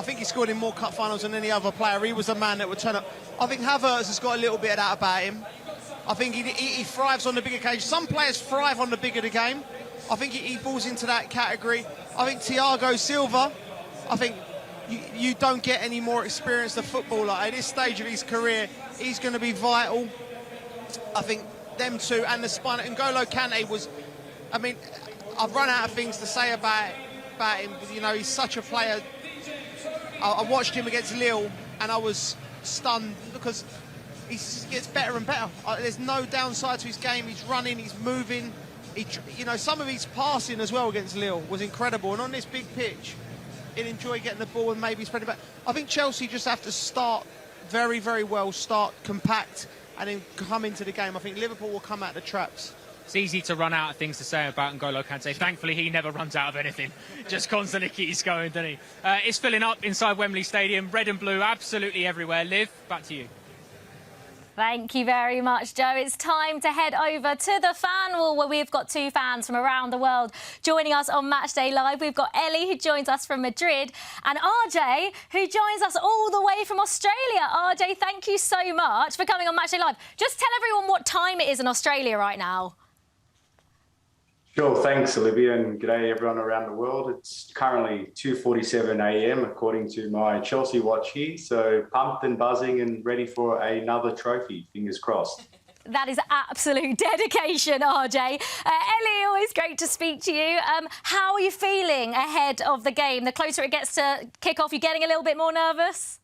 Speaker 9: think he scored in more cup finals than any other player. He was the man that would turn up. I think Havertz has got a little bit of that about him. I think he thrives on the big occasion. Some players thrive on the bigger the game. I think he falls into that category. I think Thiago Silva, I think you don't get any more experienced a footballer. At this stage of his career, he's going to be vital. I think them two and the spine. N'Golo Kanté was, I mean, I've run out of things to say about him. You know, he's such a player. I watched him against Lille and I was stunned because he gets better and better. There's no downside to his game. He's running, he's moving. You know, some of his passing as well against Lille was incredible. And on this big pitch, he'll enjoy getting the ball and maybe spreading back. I think Chelsea just have to start very, very well, start compact and then come into the game. I think Liverpool will come out the traps.
Speaker 7: It's easy to run out of things to say about N'Golo Kanté. Thankfully, he never runs out of anything. Just constantly keeps going, doesn't he? It's filling up inside Wembley Stadium. Red and blue absolutely everywhere. Liv, back to you.
Speaker 1: Thank you very much, Joe. It's time to head over to the fan wall where we've got two fans from around the world joining us on Matchday Live. We've got Ellie, who joins us from Madrid, and RJ, who joins us all the way from Australia. RJ, thank you so much for coming on Matchday Live. Just tell everyone what time it is in Australia right now.
Speaker 13: Sure, thanks, Olivia, and g'day everyone around the world. It's currently 2:47 a.m. according to my Chelsea watch here, so pumped and buzzing and ready for another trophy, fingers crossed.
Speaker 1: That is absolute dedication, RJ. Ellie, always great to speak to you. How are you feeling ahead of the game? The closer it gets to kick off, you getting a little bit more nervous?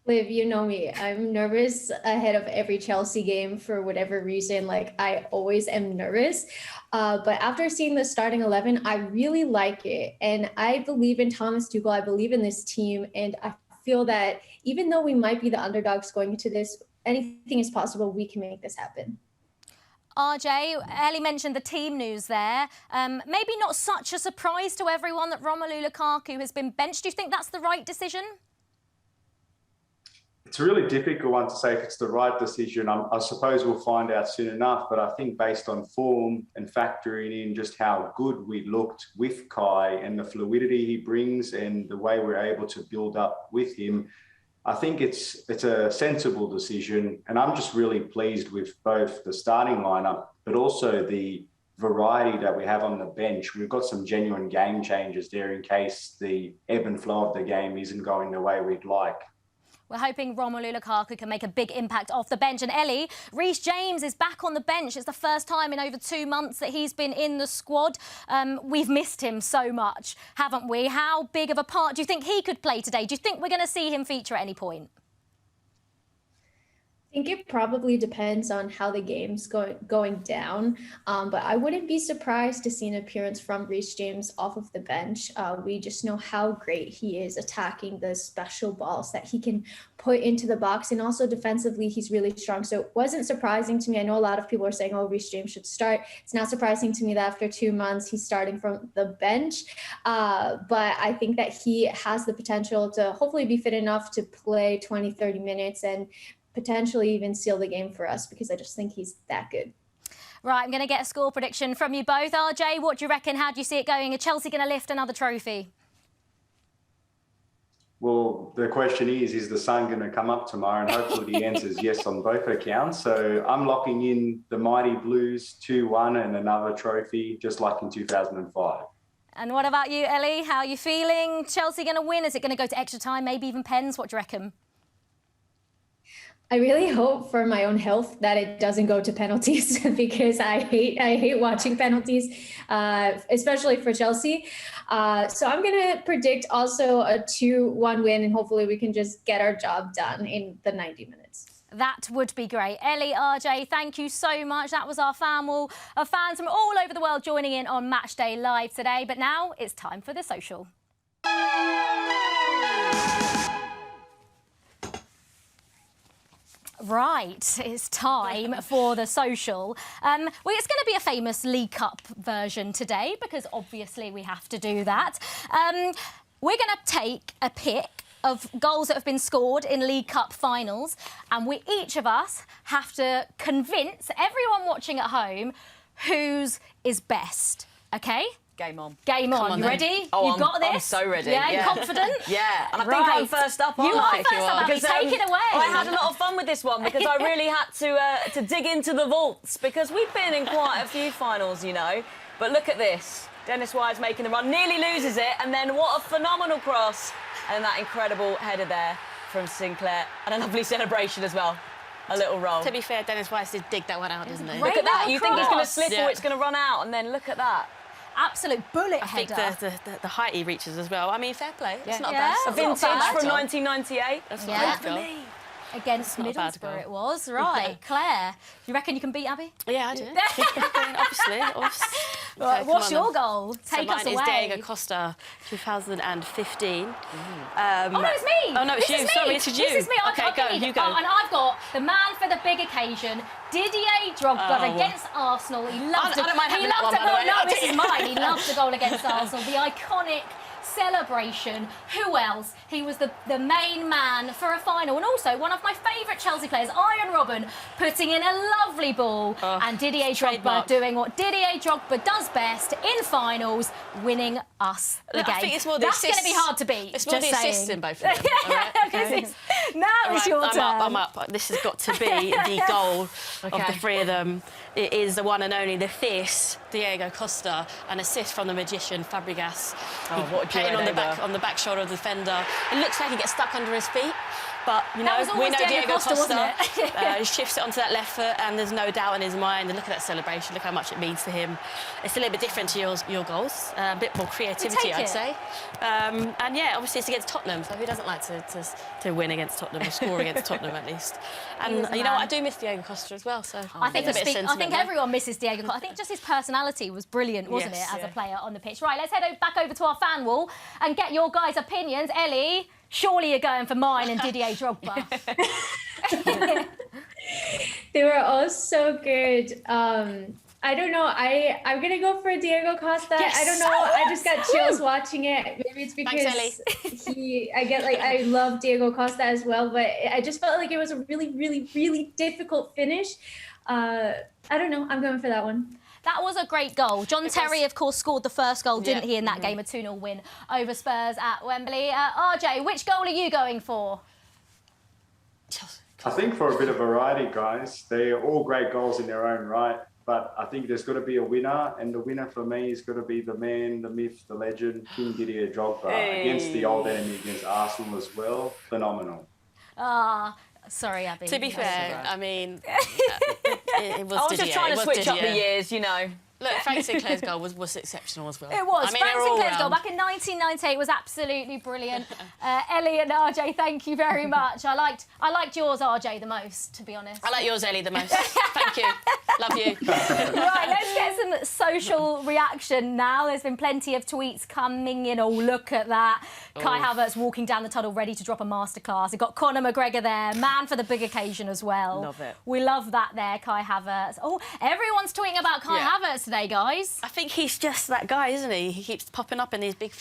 Speaker 14: Liv, you know me. I'm nervous ahead of every Chelsea game for whatever reason. Like, I always am nervous. But after seeing the starting 11, I really like it. And I believe in Thomas Tuchel. I believe in this team. And I feel that even though we might be the underdogs going into this, anything is possible. We can make this happen.
Speaker 1: RJ, Ellie mentioned the team news there. Maybe not such a surprise to everyone that Romelu Lukaku has been benched. Do you think that's the right decision?
Speaker 13: It's a really difficult one to say if it's the right decision. I suppose we'll find out soon enough, but I think based on form and factoring in just how good we looked with Kai and the fluidity he brings and the way we're able to build up with him, I think it's a sensible decision. And I'm just really pleased with both the starting lineup, but also the variety that we have on the bench. We've got some genuine game changers there in case the ebb and flow of the game isn't going the way we'd like.
Speaker 1: We're hoping Romelu Lukaku can make a big impact off the bench. And Ellie, Reece James is back on the bench. It's the first time in over 2 months that he's been in the squad. We've missed him so much, haven't we? How big of a part do you think he could play today? Do you think we're going to see him feature at any point?
Speaker 14: I think it probably depends on how the game's going down, but I wouldn't be surprised to see an appearance from Reece James off of the bench. We just know how great he is attacking the special balls that he can put into the box, and also defensively he's really strong. So it wasn't surprising to me. I know a lot of people are saying, oh, Reece James should start. It's not surprising to me that after 2 months he's starting from the bench, but I think that he has the potential to hopefully be fit enough to play 20-30 minutes and potentially even seal the game for us, because I just think he's that good.
Speaker 1: Right, I'm going to get a score prediction from you both. RJ, what do you reckon? How do you see it going? Are Chelsea going to lift another trophy?
Speaker 13: Well, the question is the sun going to come up tomorrow? And hopefully the answer is yes on both accounts. So I'm locking in the Mighty Blues 2-1 and another trophy, just like in 2005.
Speaker 1: And what about you, Ellie? How are you feeling? Chelsea going to win? Is it going to go to extra time, maybe even pens? What do you reckon?
Speaker 14: I really hope for my own health that it doesn't go to penalties because I hate watching penalties, especially for Chelsea. So I'm going to predict also a 2-1 win, and hopefully we can just get our job done in the 90 minutes.
Speaker 1: That would be great. Ellie, RJ, thank you so much. That was our fan wall of fans from all over the world joining in on Matchday Live today. But now it's time for the social. Right, it's time for the social. Well, it's going to be a famous League Cup version today because obviously we have to do that. We're going to take a pick of goals that have been scored in League Cup finals, and each of us have to convince everyone watching at home whose is best, OK?
Speaker 5: Game on.
Speaker 1: Game on. You ready?
Speaker 5: Oh,
Speaker 1: You've got this?
Speaker 5: I'm so ready.
Speaker 1: Yeah, you confident?
Speaker 5: Yeah, and I think I'm first up, aren't I?
Speaker 1: You are first up, Abby. Take it away.
Speaker 5: I had a lot of fun with this one because I really had to dig into the vaults because we've been in quite a few finals, you know. But look at this. Dennis Wise making the run, nearly loses it, and then what a phenomenal cross. And that incredible header there from Sinclair. And a lovely celebration as well. A little roll.
Speaker 6: To be fair, Dennis Wise did dig that one out, didn't he?
Speaker 5: Look at that. You think he's going to slip or it's going to run out, and then look at that.
Speaker 1: Absolute bullet
Speaker 6: header. I think the height he reaches as well. I mean, fair play. It's not
Speaker 1: bad.
Speaker 6: bad.
Speaker 5: A vintage from 1998.
Speaker 6: That's not bad.
Speaker 1: Against Middlesbrough it was. Right, Claire, you reckon you can beat Abby?
Speaker 6: Yeah, I do. Obviously.
Speaker 1: Right, what's your goal? Take us away.
Speaker 6: Mine is Diego Costa, 2015.
Speaker 1: Oh, no, it's me.
Speaker 6: Oh, no, it's you. Sorry, this is you.
Speaker 1: This is me.
Speaker 6: OK, go, you go.
Speaker 1: And I've got the man for the big occasion, Didier Drogba against Arsenal. He loved it.
Speaker 6: I don't mind having that one, by the way.
Speaker 1: No, this is mine. He loved the goal against Arsenal. The iconic celebration. Who else? He was the main man for a final, and also one of my favourite Chelsea players, Iron Robben, putting in a lovely ball, and Didier Drogba doing what Didier Drogba does best in finals, winning us the game.
Speaker 6: I think it's more the
Speaker 1: That's going to be hard to beat.
Speaker 6: It's more the assists in both of them.
Speaker 1: Now it's your turn.
Speaker 6: I'm up. This has got to be the goal of the three of them. It is the one and only, the fierce Diego Costa, an assist from the magician Fabregas.
Speaker 5: Oh, what a duet
Speaker 6: on the back shoulder of the defender. It looks like he gets stuck under his feet, but you know we know Diego Costa shifts it onto that left foot, and there's no doubt in his mind. And look at that celebration. Look how much it means to him. It's a little bit different to your goals. A bit more creativity, I'd say. And yeah, obviously it's against Tottenham, so who doesn't like to win against Tottenham or score against Tottenham at least? And you know what? I do miss Diego Costa as well. So
Speaker 1: I think everyone misses Diego Costa. I think just his personality was brilliant, wasn't it, as a player on the pitch? Right, let's head back over to our fan wall and get your guys' opinions. Ellie, surely you're going for mine and Didier Drogba.
Speaker 14: They were all so good. I don't know. I'm going to go for Diego Costa.
Speaker 1: Yes.
Speaker 14: I don't know. I just got chills watching it. Maybe it's because I love Diego Costa as well, but I just felt like it was a really, really, really difficult finish. I don't know. I'm going for that one.
Speaker 1: That was a great goal. John Terry, of course, scored the first goal, didn't he, in that game, a 2-0 win over Spurs at Wembley. RJ, which goal are you going for?
Speaker 13: I think for a bit of variety, guys. They're all great goals in their own right, but I think there's got to be a winner, and the winner for me is got to be the man, the myth, the legend, King Didier Drogba, against the old enemy, against Arsenal as well. Phenomenal.
Speaker 1: Sorry, Abby.
Speaker 6: To be fair, I mean, it was
Speaker 5: I was just trying to switch up the years, you know.
Speaker 6: Look, Frank Sinclair's goal was exceptional as well.
Speaker 1: It was.
Speaker 6: I mean,
Speaker 1: Frank Sinclair's goal
Speaker 6: round.
Speaker 1: back in 1998 was absolutely brilliant. Ellie and RJ, thank you very much. I liked yours, RJ, the most, to be honest.
Speaker 6: I like yours, Ellie, the most. Thank you. Love you.
Speaker 1: Right, let's get some social reaction now. There's been plenty of tweets coming in. Oh, look at that. Kai Havertz walking down the tunnel ready to drop a masterclass. We've got Conor McGregor there, man for the big occasion as well.
Speaker 5: Love it.
Speaker 1: We love that there, Kai Havertz. Oh, everyone's tweeting about Kai Havertz today, guys.
Speaker 6: I think he's just that guy, isn't he? He keeps popping up in these big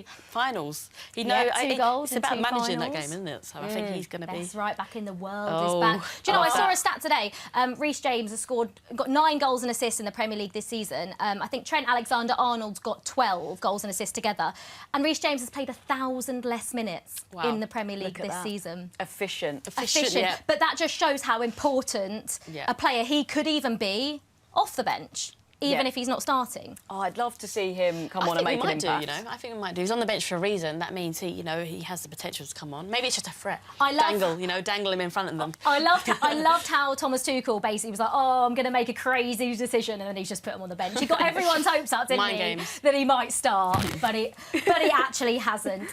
Speaker 6: finals. He knows.
Speaker 1: Two goals
Speaker 6: It's
Speaker 1: in
Speaker 6: about
Speaker 1: two
Speaker 6: managing
Speaker 1: finals.
Speaker 6: that game, isn't it? So I think he's going to be.
Speaker 1: That's right, back in the world
Speaker 6: Oh,
Speaker 1: is back. Do you know,
Speaker 6: I
Speaker 1: I saw
Speaker 6: love
Speaker 1: a stat today. Reece James has got 9 goals and assists in the Premier League this season. I think Trent Alexander-Arnold's got 12 goals and assists together. And Reece James has played 1,000 less minutes in the Premier League this season.
Speaker 5: Efficient.
Speaker 6: Yeah.
Speaker 1: But that just shows how important a player he could even be off the bench, even if he's not starting.
Speaker 5: Oh, I'd love to see him come on and make an impact.
Speaker 6: I think we might do. He's on the bench for a reason. That means he has the potential to come on. Maybe it's just a threat. Dangle him in front of them.
Speaker 1: I loved how Thomas Tuchel basically was like, oh, I'm going to make a crazy decision, and then he's just put him on the bench. He got everyone's hopes up, didn't he? That he might start, but he actually hasn't.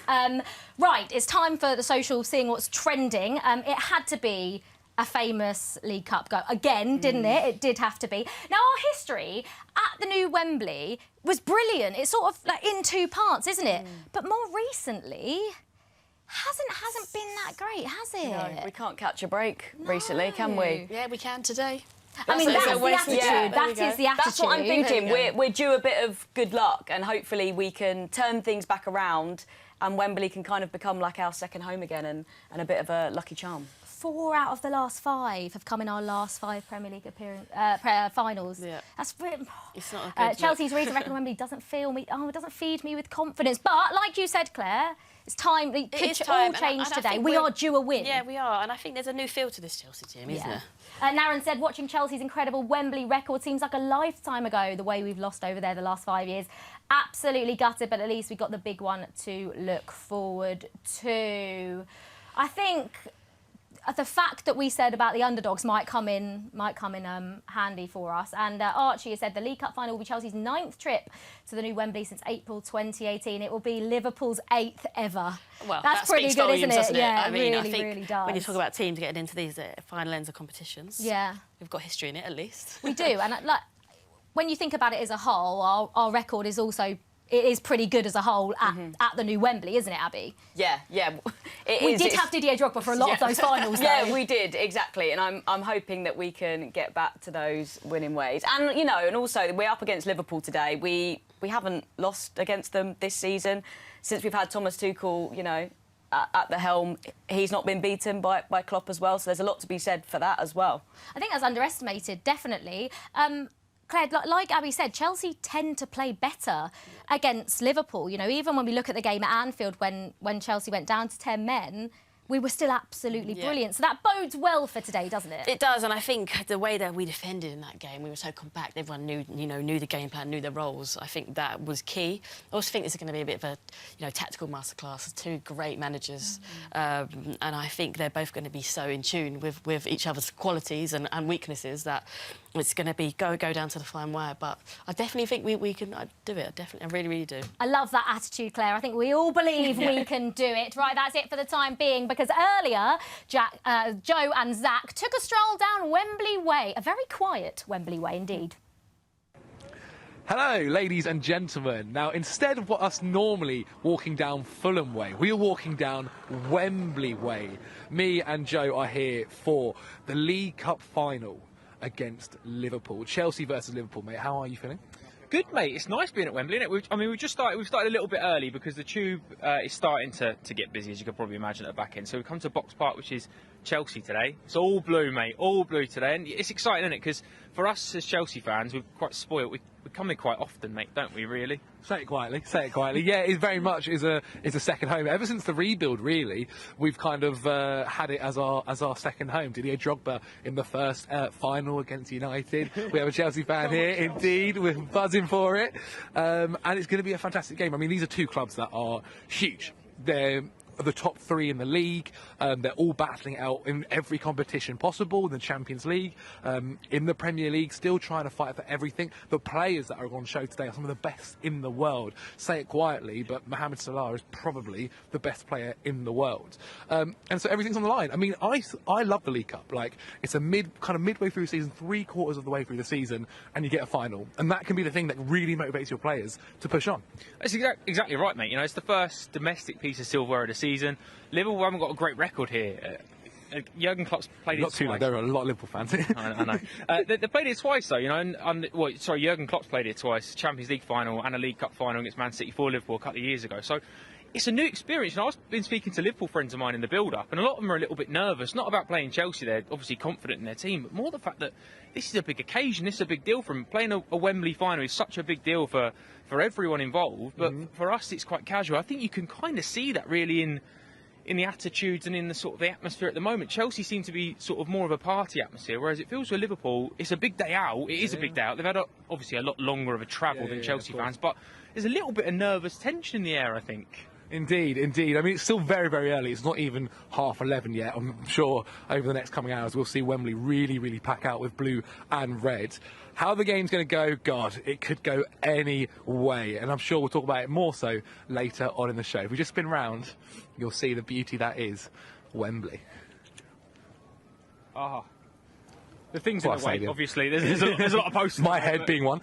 Speaker 1: Right, it's time for the social, seeing what's trending. It had to be a famous League Cup goal. Again, didn't it? It did have to be. Now, our history at the new Wembley was brilliant. It's sort of like in 2 parts, isn't it? But more recently, hasn't been that great, has it?
Speaker 5: No, we can't catch a break recently, can we?
Speaker 6: Yeah, we can today.
Speaker 1: I mean, that's the attitude. That is the attitude.
Speaker 5: That's what I'm thinking. We're due a bit of good luck, and hopefully we can turn things back around, and Wembley can kind of become like our second home again, and a bit of a lucky charm.
Speaker 1: 4 out of the last 5 have come in our last 5 Premier League finals.
Speaker 6: Yeah.
Speaker 1: That's
Speaker 6: it's not a good
Speaker 1: Chelsea's recent record at Wembley doesn't feed me with confidence. But like you said, Claire, it's time. It could all change today. We are due a win.
Speaker 6: Yeah, we are, and I think there's a new feel to this Chelsea team, isn't there?
Speaker 1: Naren said, watching Chelsea's incredible Wembley record seems like a lifetime ago, the way we've lost over there the last 5 years. Absolutely gutted, but at least we got the big one to look forward to. I think the fact that we said about the underdogs might come in handy for us. And Archie has said the League Cup final will be Chelsea's 9th trip to the new Wembley since April 2018. It will be Liverpool's 8th ever.
Speaker 6: Well,
Speaker 1: that's
Speaker 6: that
Speaker 1: pretty
Speaker 6: speaks
Speaker 1: good,
Speaker 6: volumes,
Speaker 1: isn't it?
Speaker 6: doesn't it?
Speaker 1: Yeah,
Speaker 6: I mean,
Speaker 1: really,
Speaker 6: I think
Speaker 1: really does.
Speaker 6: when you talk about teams getting into these final ends of competitions, we've got history in it at least.
Speaker 1: We do, and when you think about it as a whole, our record is also. It is pretty good as a whole at the new Wembley, isn't it, Abby?
Speaker 5: Yeah.
Speaker 1: We did have Didier Drogba for a lot of those finals, though.
Speaker 5: Yeah, we did, exactly. And I'm hoping that we can get back to those winning ways. And, and also we're up against Liverpool today. We haven't lost against them this season. Since we've had Thomas Tuchel, at the helm, he's not been beaten by Klopp as well. So there's a lot to be said for that as well. I think that's underestimated, definitely. Claire, like Abby said, Chelsea tend to play better against Liverpool. Even when we look at the game at Anfield when Chelsea went down to 10 men, we were still absolutely brilliant. So that bodes well for today, doesn't it?
Speaker 6: It does, and I think the way that we defended in that game, we were so compact. Everyone knew the game plan, knew their roles. I think that was key. I also think this is going to be a bit of a tactical masterclass. 2 great managers, and I think they're both going to be so in tune with each other's qualities and weaknesses that it's going to be go down to the fine wire. But I definitely think we can do it. I really, really do.
Speaker 1: I love that attitude, Claire. I think we all believe we can do it. Right, that's it for the time being. Because earlier, Joe and Zach took a stroll down Wembley Way. A very quiet Wembley Way indeed.
Speaker 10: Hello, ladies and gentlemen. Now, instead of us normally walking down Fulham Way, we are walking down Wembley Way. Me and Joe are here for the League Cup final against Liverpool. Chelsea versus Liverpool, mate. How are you feeling?
Speaker 7: Good, mate. It's nice being at Wembley, isn't it? We've started a little bit early because the tube is starting to get busy, as you could probably imagine, at the back end. So we've come to Box Park, which is Chelsea today. It's all blue, mate. All blue today. And it's exciting, isn't it? Because for us as Chelsea fans, we're quite spoiled. We come in quite often, mate, don't we, really?
Speaker 10: Say it quietly. Yeah, it very much is a second home. Ever since the rebuild, really, we've kind of had it as our second home. Didier Drogba in the first final against United. We have a Chelsea fan here, indeed. We're buzzing for it. And it's going to be a fantastic game. I mean, these are 2 clubs that are huge. They're the top 3 in the league. They're all battling out in every competition possible, in the Champions League, in the Premier League, still trying to fight for everything. The players that are on show today are some of the best in the world. Say it quietly, but Mohamed Salah is probably the best player in the world. And so everything's on the line. I mean, I love the League Cup. Like, it's a midway through the season, 3/4 of the way through the season, and you get a final. And that can be the thing that really motivates your players to push on.
Speaker 7: That's exactly right, mate. You know, it's the first domestic piece of silverware of the season. Liverpool haven't got a great record here. Jurgen Klopp's played it twice.
Speaker 10: Not too late. There are a lot of Liverpool fans.
Speaker 7: I know. They played it twice, though. You know, Jurgen Klopp's played it twice: Champions League final and a League Cup final against Man City for Liverpool a couple of years ago. So it's a new experience. And I've been speaking to Liverpool friends of mine in the build-up, and a lot of them are a little bit nervous. Not about playing Chelsea; they're obviously confident in their team, but more the fact that this is a big occasion. This is a big deal for them. Playing a Wembley final is such a big deal for everyone involved. But for us, it's quite casual. I think you can kind of see that really in the attitudes and in the sort of the atmosphere at the moment. Chelsea seem to be sort of more of a party atmosphere, whereas it feels for Liverpool, it's a big day out. It is a big day out. They've had obviously a lot longer of a travel than Chelsea fans, but there's a little bit of nervous tension in the air, I think.
Speaker 10: Indeed, indeed. I mean, it's still very, very early. It's not even 11:30 yet. I'm sure over the next coming hours we'll see Wembley really, really pack out with blue and red. How the game's going to go, God, it could go any way. And I'm sure we'll talk about it more so later on in the show. If we just spin round, you'll see the beauty that is Wembley.
Speaker 7: The things in the way, obviously. There's a lot of posters.
Speaker 10: My head being one.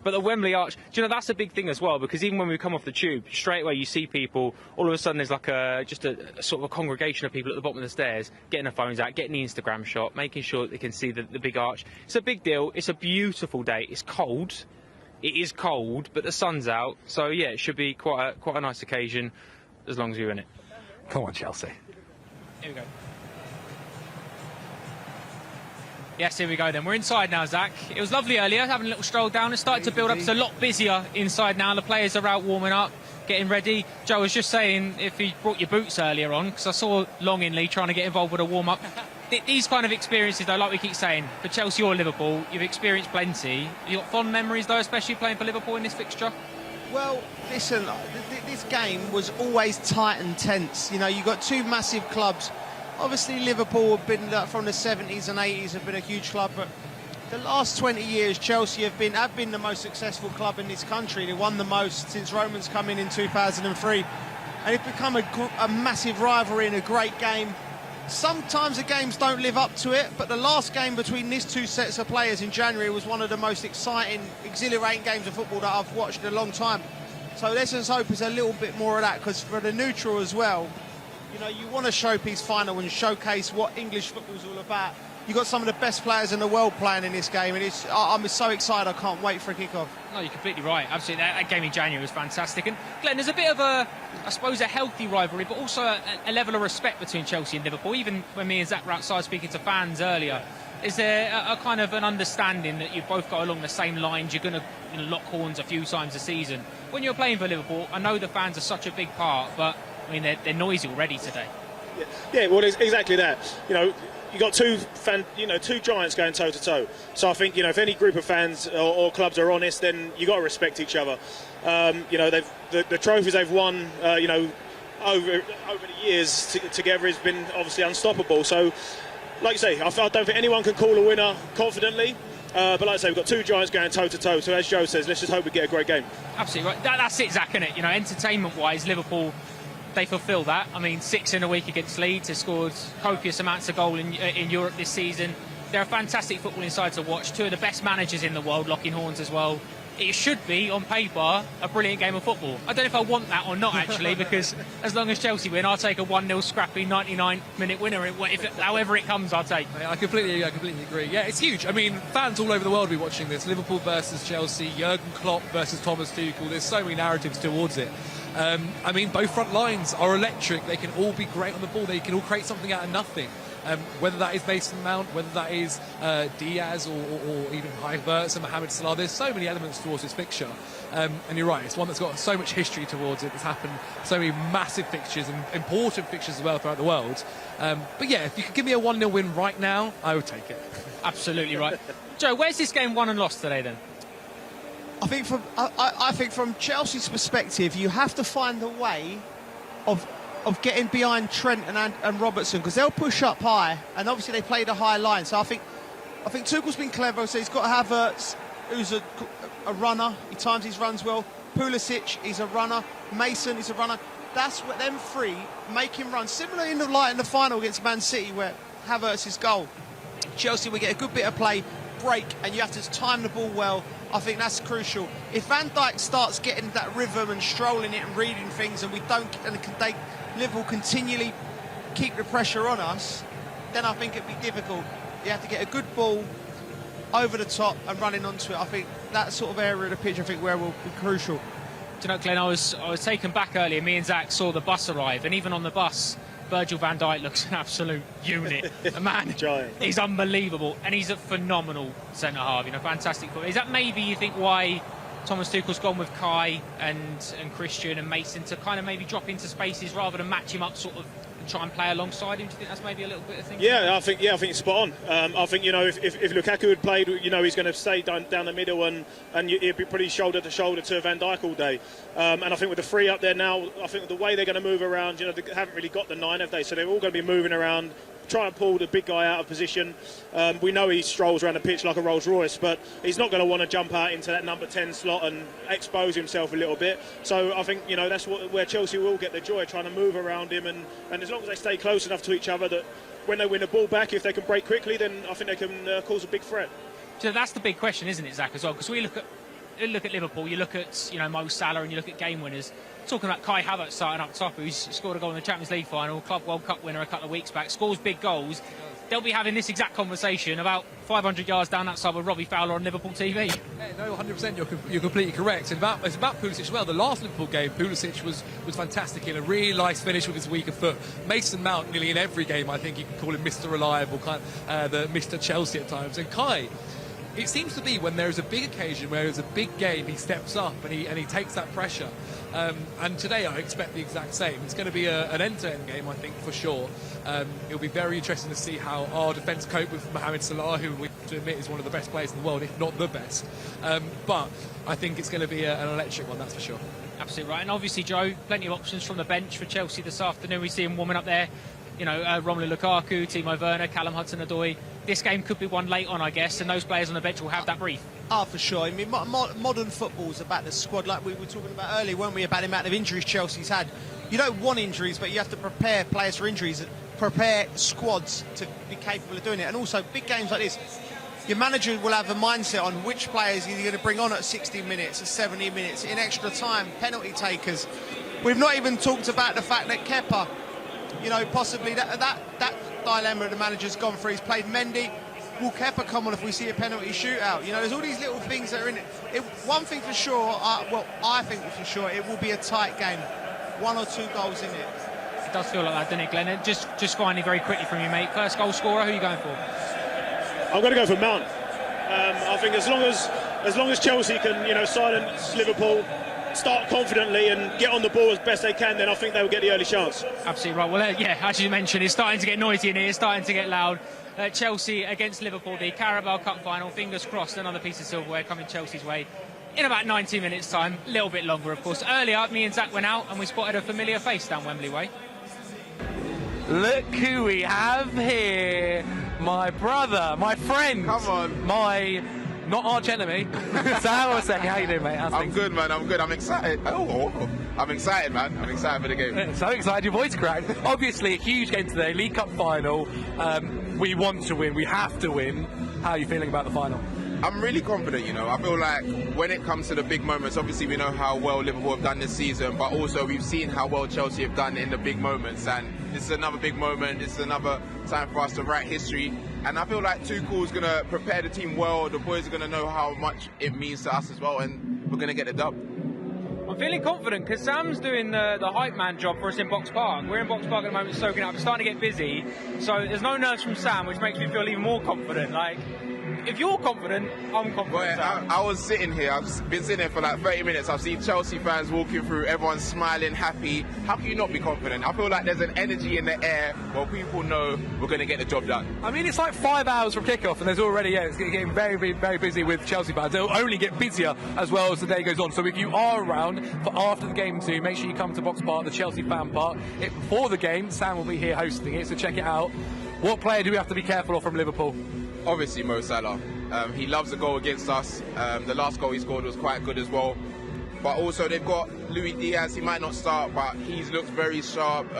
Speaker 7: But the Wembley Arch, do you know, that's a big thing as well, because even when we come off the tube, straight away you see people, all of a sudden there's like just a sort of a congregation of people at the bottom of the stairs, getting their phones out, getting the Instagram shot, making sure that they can see the big arch. It's a big deal. It's a beautiful day. It's cold. It is cold, but the sun's out. So, yeah, it should be quite a nice occasion, as long as you're in it.
Speaker 10: Come on, Chelsea.
Speaker 7: Here we go. Yes, here we go then. We're inside now, Zach. It was lovely earlier, having a little stroll down. It started to build up. It's a lot busier inside now. The players are out warming up, getting ready. Joe was just saying if you brought your boots earlier on, because I saw Longingly trying to get involved with a warm-up. These kind of experiences, though, like we keep saying, for Chelsea or Liverpool, you've experienced plenty. You got fond memories, though, especially playing for Liverpool in this fixture?
Speaker 9: Well, listen, this game was always tight and tense. You know, you got two massive clubs. Obviously, Liverpool have been from the 70s and 80s have been a huge club, but the last 20 years, Chelsea have been the most successful club in this country. They won the most since Roman's come in 2003, and it's become a massive rivalry and a great game. Sometimes the games don't live up to it, but the last game between these two sets of players in January was one of the most exciting, exhilarating games of football that I've watched in a long time. So let's just hope it's a little bit more of that, because for the neutral as well, you know, you want a showpiece final and showcase what English football's all about. You've got some of the best players in the world playing in this game, and I'm so excited, I can't wait for a kick-off.
Speaker 7: No, you're completely right. Absolutely, that game in January was fantastic. And Glenn, there's a bit of a healthy rivalry, but also a level of respect between Chelsea and Liverpool. Even when me and Zach were outside speaking to fans earlier, is there a kind of an understanding that you've both got along the same lines? You're going to lock horns a few times a season. When you're playing for Liverpool, I know the fans are such a big part, but I mean, they're noisy already today.
Speaker 8: Yeah, well, it's exactly that. You know, you got two giants going toe to toe. So I think, you know, if any group of fans or clubs are honest, then you got to respect each other. You know, the trophies they've won, you know, over the years together has been obviously unstoppable. So, like you say, I don't think anyone can call a winner confidently. But like I say, we've got two giants going toe to toe. So as Joe says, let's just hope we get a great game.
Speaker 7: Absolutely right. That's it, Zach, isn't it? You know, entertainment-wise, Liverpool, they fulfil that. I mean, 6 in a week against Leeds. They scored copious amounts of goal in Europe this season. They're a fantastic footballing side to watch. Two of the best managers in the world, locking horns as well. It should be, on paper, a brilliant game of football. I don't know if I want that or not, actually, because as long as Chelsea win, I'll take a 1-0 scrappy 99-minute winner. However it comes, I'll take.
Speaker 10: I completely agree. Yeah, it's huge. I mean, fans all over the world will be watching this. Liverpool versus Chelsea, Jurgen Klopp versus Thomas Tuchel. There's so many narratives towards it. I mean, both front lines are electric. They can all be great on the ball. They can all create something out of nothing. Whether that is Mason Mount, whether that is Diaz or even Havertz and Mohamed Salah, there's so many elements towards this fixture. And you're right, it's one that's got so much history towards it. It's happened so many massive fixtures and important fixtures as well throughout the world. But yeah, if you could give me a 1-0 win right now, I would take it.
Speaker 7: Absolutely right. Joe, where's this game won and lost today then?
Speaker 9: I think from Chelsea's perspective, you have to find a way of of getting behind Trent and Robertson, because they'll push up high, and obviously they play the high line. So I think Tuchel's been clever. So he's got Havertz, who's a runner. He times his runs well. Pulisic, he's a runner. Mason, he's a runner. That's what them three make him run. Similar in the final against Man City, where Havertz's goal. Chelsea will get a good bit of play, break, and you have to time the ball well. I think that's crucial. If Van Dijk starts getting that rhythm and strolling it and reading things, and Liverpool continually keep the pressure on us, then I think it'd be difficult. You have to get a good ball over the top and running onto it. I think that sort of area of the pitch, I think, where will be crucial.
Speaker 7: Do you know, Glenn, I was taken back earlier. Me and Zach saw the bus arrive, and even on the bus, Virgil van Dijk looks an absolute unit. A man, he's unbelievable, and he's a phenomenal centre-half, you know, fantastic. Is that maybe, you think, why Thomas Tuchel's gone with Kai and Christian and Mason to kind of maybe drop into spaces rather than match him up sort of and try and play alongside him? Do you think that's maybe a little bit of thing?
Speaker 8: Yeah, I think it's spot on. I think, you know, if Lukaku had played, you know, he's going to stay down the middle and he'd be pretty shoulder to shoulder to Van Dijk all day. And I think with the three up there now, I think the way they're going to move around, you know, they haven't really got the 9, have they? So they're all going to be moving around, try and pull the big guy out of position. We know he strolls around the pitch like a Rolls Royce, but he's not going to want to jump out into that number 10 slot and expose himself a little bit. So I think, you know, that's where Chelsea will get the joy, trying to move around him, and as long as they stay close enough to each other that when they win the ball back, if they can break quickly, then I think they can cause a big threat.
Speaker 7: So that's the big question, isn't it, Zach, as well? Because we look at Liverpool, you look at, you know, Mo Salah, and you look at game winners. Talking about Kai Havertz starting up top, who's scored a goal in the Champions League final, Club World Cup winner a couple of weeks back, scores big goals. They'll be having this exact conversation about 500 yards down that side with Robbie Fowler on Liverpool TV.
Speaker 10: Hey, no, 100%, you're completely correct. And it's about Pulisic as well. The last Liverpool game, Pulisic was fantastic in a really nice finish with his weaker foot. Mason Mount, nearly in every game, I think you can call him Mr. Reliable, the Mr. Chelsea at times. And Kai, it seems to be when there is a big occasion, where there's a big game, he steps up and he takes that pressure. And today I expect the exact same. It's going to be an end-to-end game, I think, for sure. It'll be very interesting to see how our defence cope with Mohamed Salah, who we have to admit is one of the best players in the world, if not the best. But I think it's going to be an electric one, that's for sure.
Speaker 7: Absolutely right. And obviously, Joe, plenty of options from the bench for Chelsea this afternoon. We see him warming up there. You know, Romelu Lukaku, Timo Werner, Callum Hudson-Odoi. This game could be one late on, I guess, and those players on the bench will have that brief.
Speaker 9: Oh, for sure. I mean, modern football is about the squad, like we were talking about earlier, weren't we, about the amount of injuries Chelsea's had. You don't want injuries, but you have to prepare players for injuries, prepare squads to be capable of doing it. And also, big games like this, your manager will have a mindset on which players you're going to bring on at 60 minutes, at 70 minutes, in extra time, penalty takers. We've not even talked about the fact that Kerr, you know, possibly that dilemma the manager's gone through. He's played Mendy. Will Kerr come on if we see a penalty shootout? You know, there's all these little things that are in it. One thing for sure, I think for sure, it will be a tight game. 1 or 2 goals in it.
Speaker 7: It does feel like that, doesn't it, Glenn? And just finally, very quickly from you, mate. First goal scorer, who are you going for?
Speaker 8: I'm going to go for Mount. I think as long as Chelsea can, you know, silence Liverpool, start confidently and get on the ball as best they can, then I think they will get the early chance.
Speaker 7: Absolutely right. Well, yeah, as you mentioned, it's starting to get noisy in here, it's starting to get loud. Chelsea against Liverpool, the Carabao Cup final. Fingers crossed, another piece of silverware coming Chelsea's way in about 90 minutes' time. A little bit longer, of course. Earlier, me and Zach went out and we spotted a familiar face down Wembley way.
Speaker 15: Look who we have here. My brother, my friend.
Speaker 16: Come on.
Speaker 15: My... not arch enemy. Sam, how you doing, mate?
Speaker 16: I'm good, man. I'm good. I'm excited. I'm excited, man. I'm excited for the game.
Speaker 15: So excited, your voice cracked. Obviously, a huge game today, League Cup final. We want to win. We have to win. How are you feeling about the final?
Speaker 16: I'm really confident, you know. I feel like when it comes to the big moments, obviously we know how well Liverpool have done this season, but also we've seen how well Chelsea have done in the big moments, and this is another big moment. This is another time for us to write history, and I feel like Tuchel's going to prepare the team well. The boys are going to know how much it means to us as well, and we're going to get the dub.
Speaker 7: I'm feeling confident because Sam's doing the hype man job for us in Box Park. We're in Box Park at the moment, soaking up. It's starting to get busy, so there's no nerves from Sam, which makes me feel even more confident. Like, if you're confident, I'm confident.
Speaker 16: Well, I was sitting here, I've been sitting here for like 30 minutes. I've seen Chelsea fans walking through, everyone's smiling, happy. How can you not be confident? I feel like there's an energy in the air where people know we're going to get the job done.
Speaker 15: I mean, it's like 5 hours from kickoff, and there's already, it's getting very, very, very busy with Chelsea fans. They'll only get busier as well as the day goes on. So if you are around, then for after the game too, make sure you come to Box Park, the Chelsea fan part. Before the game, Sam will be here hosting it, so check it out. What player do we have to be careful of from Liverpool?
Speaker 16: Obviously Mo Salah. He loves the goal against us. The last goal he scored was quite good as well. But also they've got Luis Diaz. He might not start, but he's looked very sharp.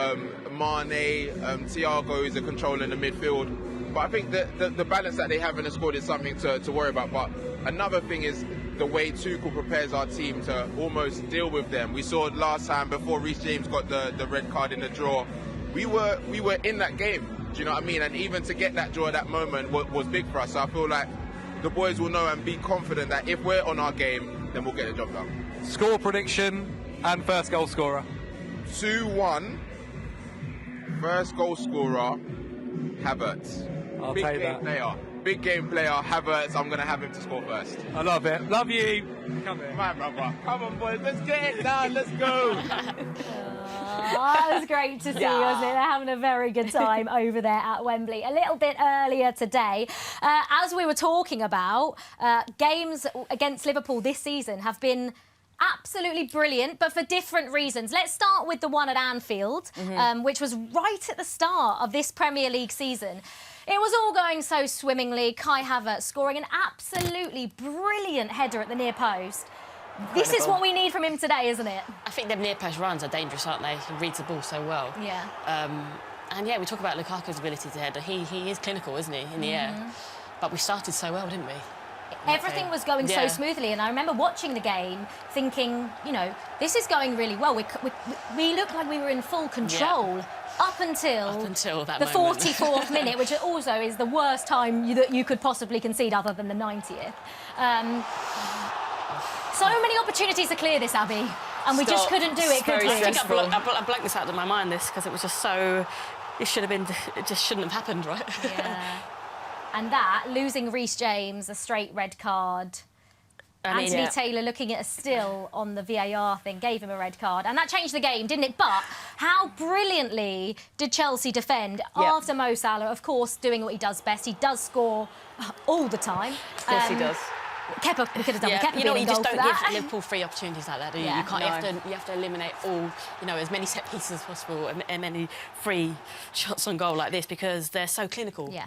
Speaker 16: Mane, Thiago is a control in the midfield. But I think the balance that they have in the squad is something to worry about. But another thing is the way Tuchel prepares our team to almost deal with them. We saw last time before Reece James got the red card in the draw. We were in that game. Do you know what I mean? And even to get that draw at that moment was big for us. So I feel like the boys will know and be confident that if we're on our game, then we'll get the job done.
Speaker 15: Score prediction and first goal scorer.
Speaker 16: 2-1. First goal scorer, Havertz.
Speaker 15: I'll
Speaker 16: Big
Speaker 15: take
Speaker 16: game
Speaker 15: that.
Speaker 16: player. Big game player, Havertz. I'm going to have him to score first.
Speaker 15: I love it. Love you. Come here.
Speaker 16: My brother. Come on, boys. Let's get it done. Let's go.
Speaker 1: That was great to see, wasn't it? They're having a very good time over there at Wembley. A little bit earlier today, as we were talking about, games against Liverpool this season have been absolutely brilliant, but for different reasons. Let's start with the one at Anfield, which was right at the start of this Premier League season. It was all going so swimmingly. Kai Havertz scoring an absolutely brilliant header at the near post. This is what we need from him today, isn't it?
Speaker 6: I think them near post runs are dangerous, aren't they? He reads the ball so well.
Speaker 1: Yeah.
Speaker 6: And yeah, we talk about Lukaku's ability to head. He is clinical, isn't he, in the air? But we started so well, didn't we?
Speaker 1: Everything was going so smoothly, and I remember watching the game thinking, you know, this is going really well. We looked like we were in full control up until
Speaker 6: that
Speaker 1: the
Speaker 6: moment.
Speaker 1: 44th minute, which also is the worst time that you could possibly concede other than the 90th. So many opportunities to clear this, Abby, and we just couldn't do it, could we?
Speaker 6: I think I blanked this out of my mind, this, because it was just so... It just shouldn't have happened, right?
Speaker 1: Yeah. And that, losing Reece James, a straight red card. Anthony Taylor looking at a still on the VAR thing, gave him a red card. And that changed the game, didn't it? But how brilliantly did Chelsea defend after Mo Salah, of course, doing what he does best. He does score all the time.
Speaker 5: Of course he does.
Speaker 1: Kepa, we could have done Kepa.
Speaker 6: You know, you just don't
Speaker 1: give
Speaker 6: Liverpool free opportunities like that, do you?
Speaker 1: Yeah,
Speaker 6: you can't. You have to eliminate all, you know, as many set pieces as possible and many free shots on goal like this because they're so clinical.
Speaker 1: Yeah.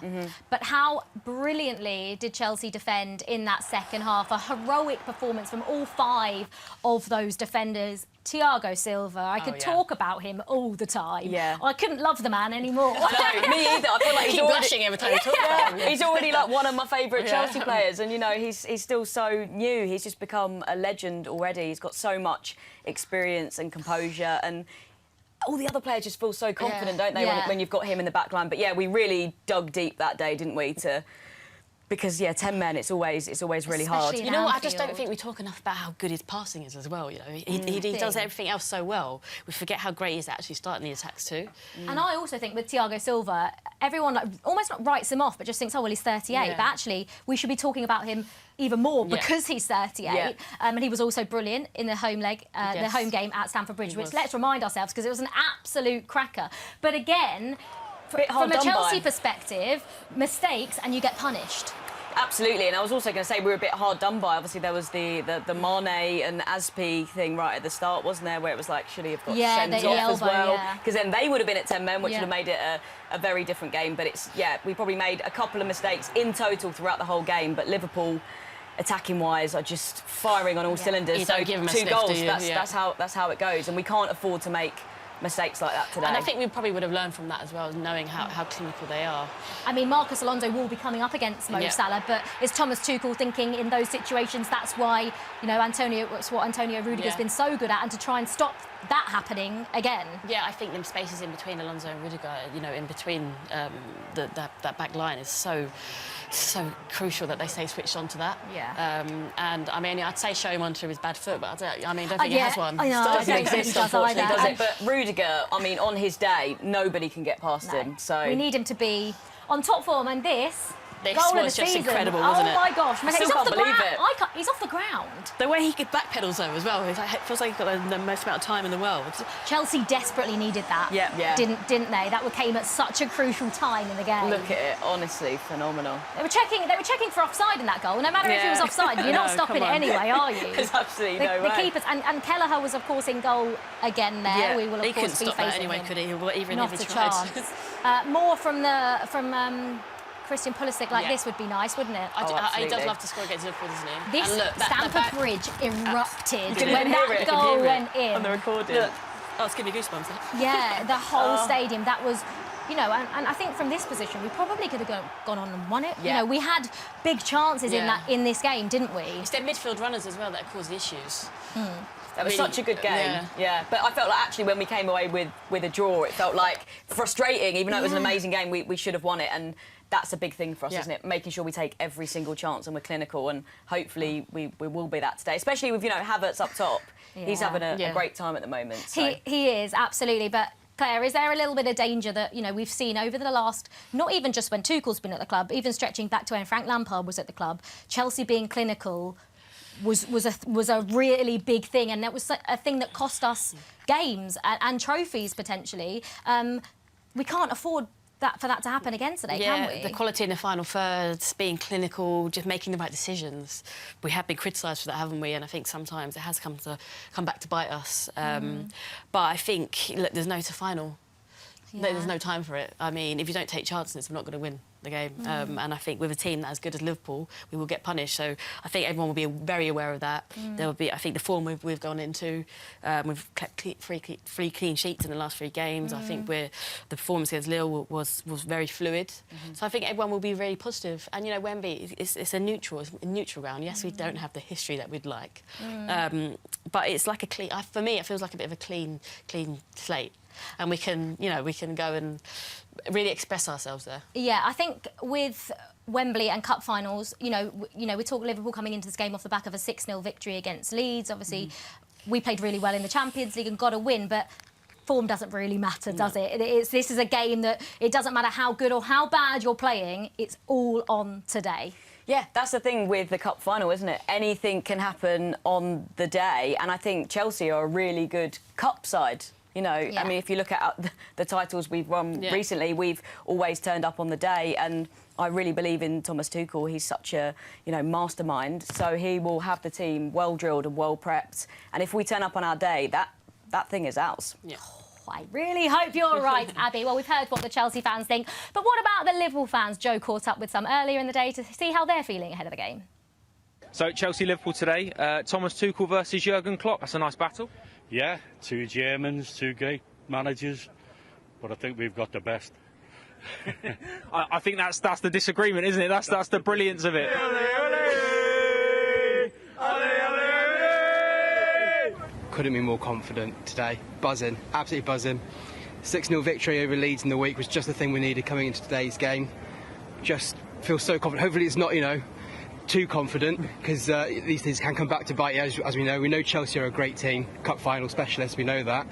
Speaker 1: But how brilliantly did Chelsea defend in that second half? A heroic performance from all 5 of those defenders. Thiago Silva, I could talk about him all the time.
Speaker 5: Yeah.
Speaker 1: I couldn't love the man anymore.
Speaker 5: I know, me either. I feel like
Speaker 6: he's blushing every time you talk about him.
Speaker 5: He's already like one of my favourite Chelsea players, and you know he's still so new. He's just become a legend already. He's got so much experience and composure, and all the other players just feel so confident, don't they, when you've got him in the back line? But yeah, we really dug deep that day, didn't we? Because 10 men, it's always really hard.
Speaker 6: You know what? I just don't think we talk enough about how good his passing is as well. You know, he does everything else so well. We forget how great he is at actually starting the attacks too.
Speaker 1: And I also think with Thiago Silva, everyone almost not writes him off, but just thinks, oh well, he's 38. But actually, we should be talking about him even more because he's 38. And he was also brilliant in the home leg, the home game at Stamford Bridge, which let's remind ourselves because it was an absolute cracker. But again, from a Chelsea perspective, mistakes and you get punished.
Speaker 5: Absolutely, and I was also going to say we were a bit hard done by. Obviously, there was the Mane and Aspi thing right at the start, wasn't there, where it was like, should he have got sent off as well? Because then they would have been at 10 men, which would have made it a very different game. But it's, we probably made a couple of mistakes in total throughout the whole game, but Liverpool, attacking-wise, are just firing on all cylinders.
Speaker 6: You don't give them a
Speaker 5: 2
Speaker 6: sniff,
Speaker 5: goals,
Speaker 6: do you?
Speaker 5: that's how it goes, and we can't afford to make mistakes like that today.
Speaker 6: And I think we probably would have learned from that as well, knowing how clinical they are.
Speaker 1: I mean, Marcus Alonso will be coming up against Mo Salah, but is Thomas Tuchel thinking in those situations that's why, you know, it's what Antonio Rudiger's been so good at, and to try and stop that happening again?
Speaker 6: Yeah, I think them spaces in between Alonso and Rudiger, you know, in between that back line is so crucial that they stay switched on to that. And I mean, I'd say show him onto his bad foot, but I don't think he has one.
Speaker 1: I know,
Speaker 5: Doesn't exist, unfortunately, does it?
Speaker 1: But
Speaker 5: But Rudiger, I mean, on his day, nobody can get past him. So
Speaker 1: we need him to be on top form, and this
Speaker 6: This
Speaker 1: goal of
Speaker 6: was
Speaker 1: the
Speaker 6: just
Speaker 1: season.
Speaker 6: incredible, wasn't it?
Speaker 1: Oh my gosh!
Speaker 6: I still can't believe it.
Speaker 1: He's off the ground.
Speaker 6: The way he could backpedal though as well, it feels like he's got the most amount of time in the world.
Speaker 1: Chelsea desperately needed that.
Speaker 5: Yeah.
Speaker 1: Didn't they? That came at such a crucial time in the game.
Speaker 5: Look at it, honestly, phenomenal.
Speaker 1: They were checking for offside in that goal. No matter if it was offside, you're not stopping it anyway, are you?
Speaker 5: There's absolutely no way.
Speaker 1: The keepers and Kelleher was of course in goal again there.
Speaker 6: Yeah.
Speaker 1: We will of
Speaker 6: he
Speaker 1: course
Speaker 6: couldn't
Speaker 1: be
Speaker 6: stop that
Speaker 1: facing
Speaker 6: anyway,
Speaker 1: him.
Speaker 6: could he? Even
Speaker 1: Not
Speaker 6: if he
Speaker 1: a
Speaker 6: tried.
Speaker 1: chance. More from Christian Pulisic like this would be nice, wouldn't it?
Speaker 6: He does love to score against Liverpool, doesn't he?
Speaker 1: This
Speaker 6: and look,
Speaker 1: Stamford Bridge erupted
Speaker 6: You
Speaker 1: when that goal went in.
Speaker 5: On the recording.
Speaker 6: Look. Oh, it's giving me goosebumps.
Speaker 1: Yeah, the whole stadium. That was, you know, and I think from this position we probably could have gone on and won it.
Speaker 6: Yeah.
Speaker 1: You know, we had big chances in this game, didn't we?
Speaker 6: It's their midfield runners as well that caused the issues.
Speaker 5: That was such a good game. Yeah. But I felt like actually when we came away with a draw, it felt like frustrating, even though it was an amazing game, we should have won it. And that's a big thing for us, isn't it? Making sure we take every single chance and we're clinical, and hopefully we will be that today, especially with, you know, Havertz up top. Yeah. He's having a great time at the moment. So.
Speaker 1: He is, absolutely. But Claire, is there a little bit of danger that, you know, we've seen over the last, not even just when Tuchel's been at the club, even stretching back to when Frank Lampard was at the club, Chelsea being clinical was a really big thing, and that was a thing that cost us games and trophies potentially. We can't afford for that to happen again today, can we?
Speaker 6: The quality in the final thirds, being clinical, just making the right decisions. We have been criticised for that, haven't we? And I think sometimes it has come back to bite us. But I think, look, there's no to final.
Speaker 1: Yeah.
Speaker 6: There's no time for it. I mean, if you don't take chances, we're not going to win the game. And I think with a team that as good as Liverpool, we will get punished. So I think everyone will be very aware of that. There will be, I think, the form we've gone into, we've kept three clean sheets in the last 3 games. I think the performance against Lille was very fluid. So I think everyone will be very positive. And, you know, Wembley, it's a neutral ground. Yes, we don't have the history that we'd like. But it's like a clean, for me, it feels like a bit of a clean slate. And we can go and really express ourselves there.
Speaker 1: Yeah, I think with Wembley and cup finals, you know, we talk Liverpool coming into this game off the back of a 6-0 victory against Leeds. Obviously, we played really well in the Champions League and got a win, but form doesn't really matter, does it? This is a game that it doesn't matter how good or how bad you're playing, it's all on today.
Speaker 5: Yeah, that's the thing with the cup final, isn't it? Anything can happen on the day, and I think Chelsea are a really good cup side. You know, I mean, if you look at the titles we've won recently, we've always turned up on the day, and I really believe in Thomas Tuchel. He's such a, you know, mastermind, so he will have the team well drilled and well prepped, and if we turn up on our day, that thing is ours.
Speaker 6: Yeah.
Speaker 1: I really hope you're right, Abby. Well, we've heard what the Chelsea fans think, but what about the Liverpool fans? Joe caught up with some earlier in the day to see how they're feeling ahead of the game.
Speaker 7: So, Chelsea-Liverpool today, Thomas Tuchel versus Jurgen Klopp. That's a nice battle.
Speaker 17: Yeah, 2 Germans, 2 great managers, but I think we've got the best.
Speaker 7: I think that's the disagreement, isn't it? That's the brilliance of it.
Speaker 18: Couldn't be more confident today. Buzzing, absolutely buzzing. 6-0 victory over Leeds in the week was just the thing we needed coming into today's game. Just feel so confident. Hopefully it's not, you know, too confident, because these things can come back to bite you, as we know. We know Chelsea are a great team, cup final specialists, we know that.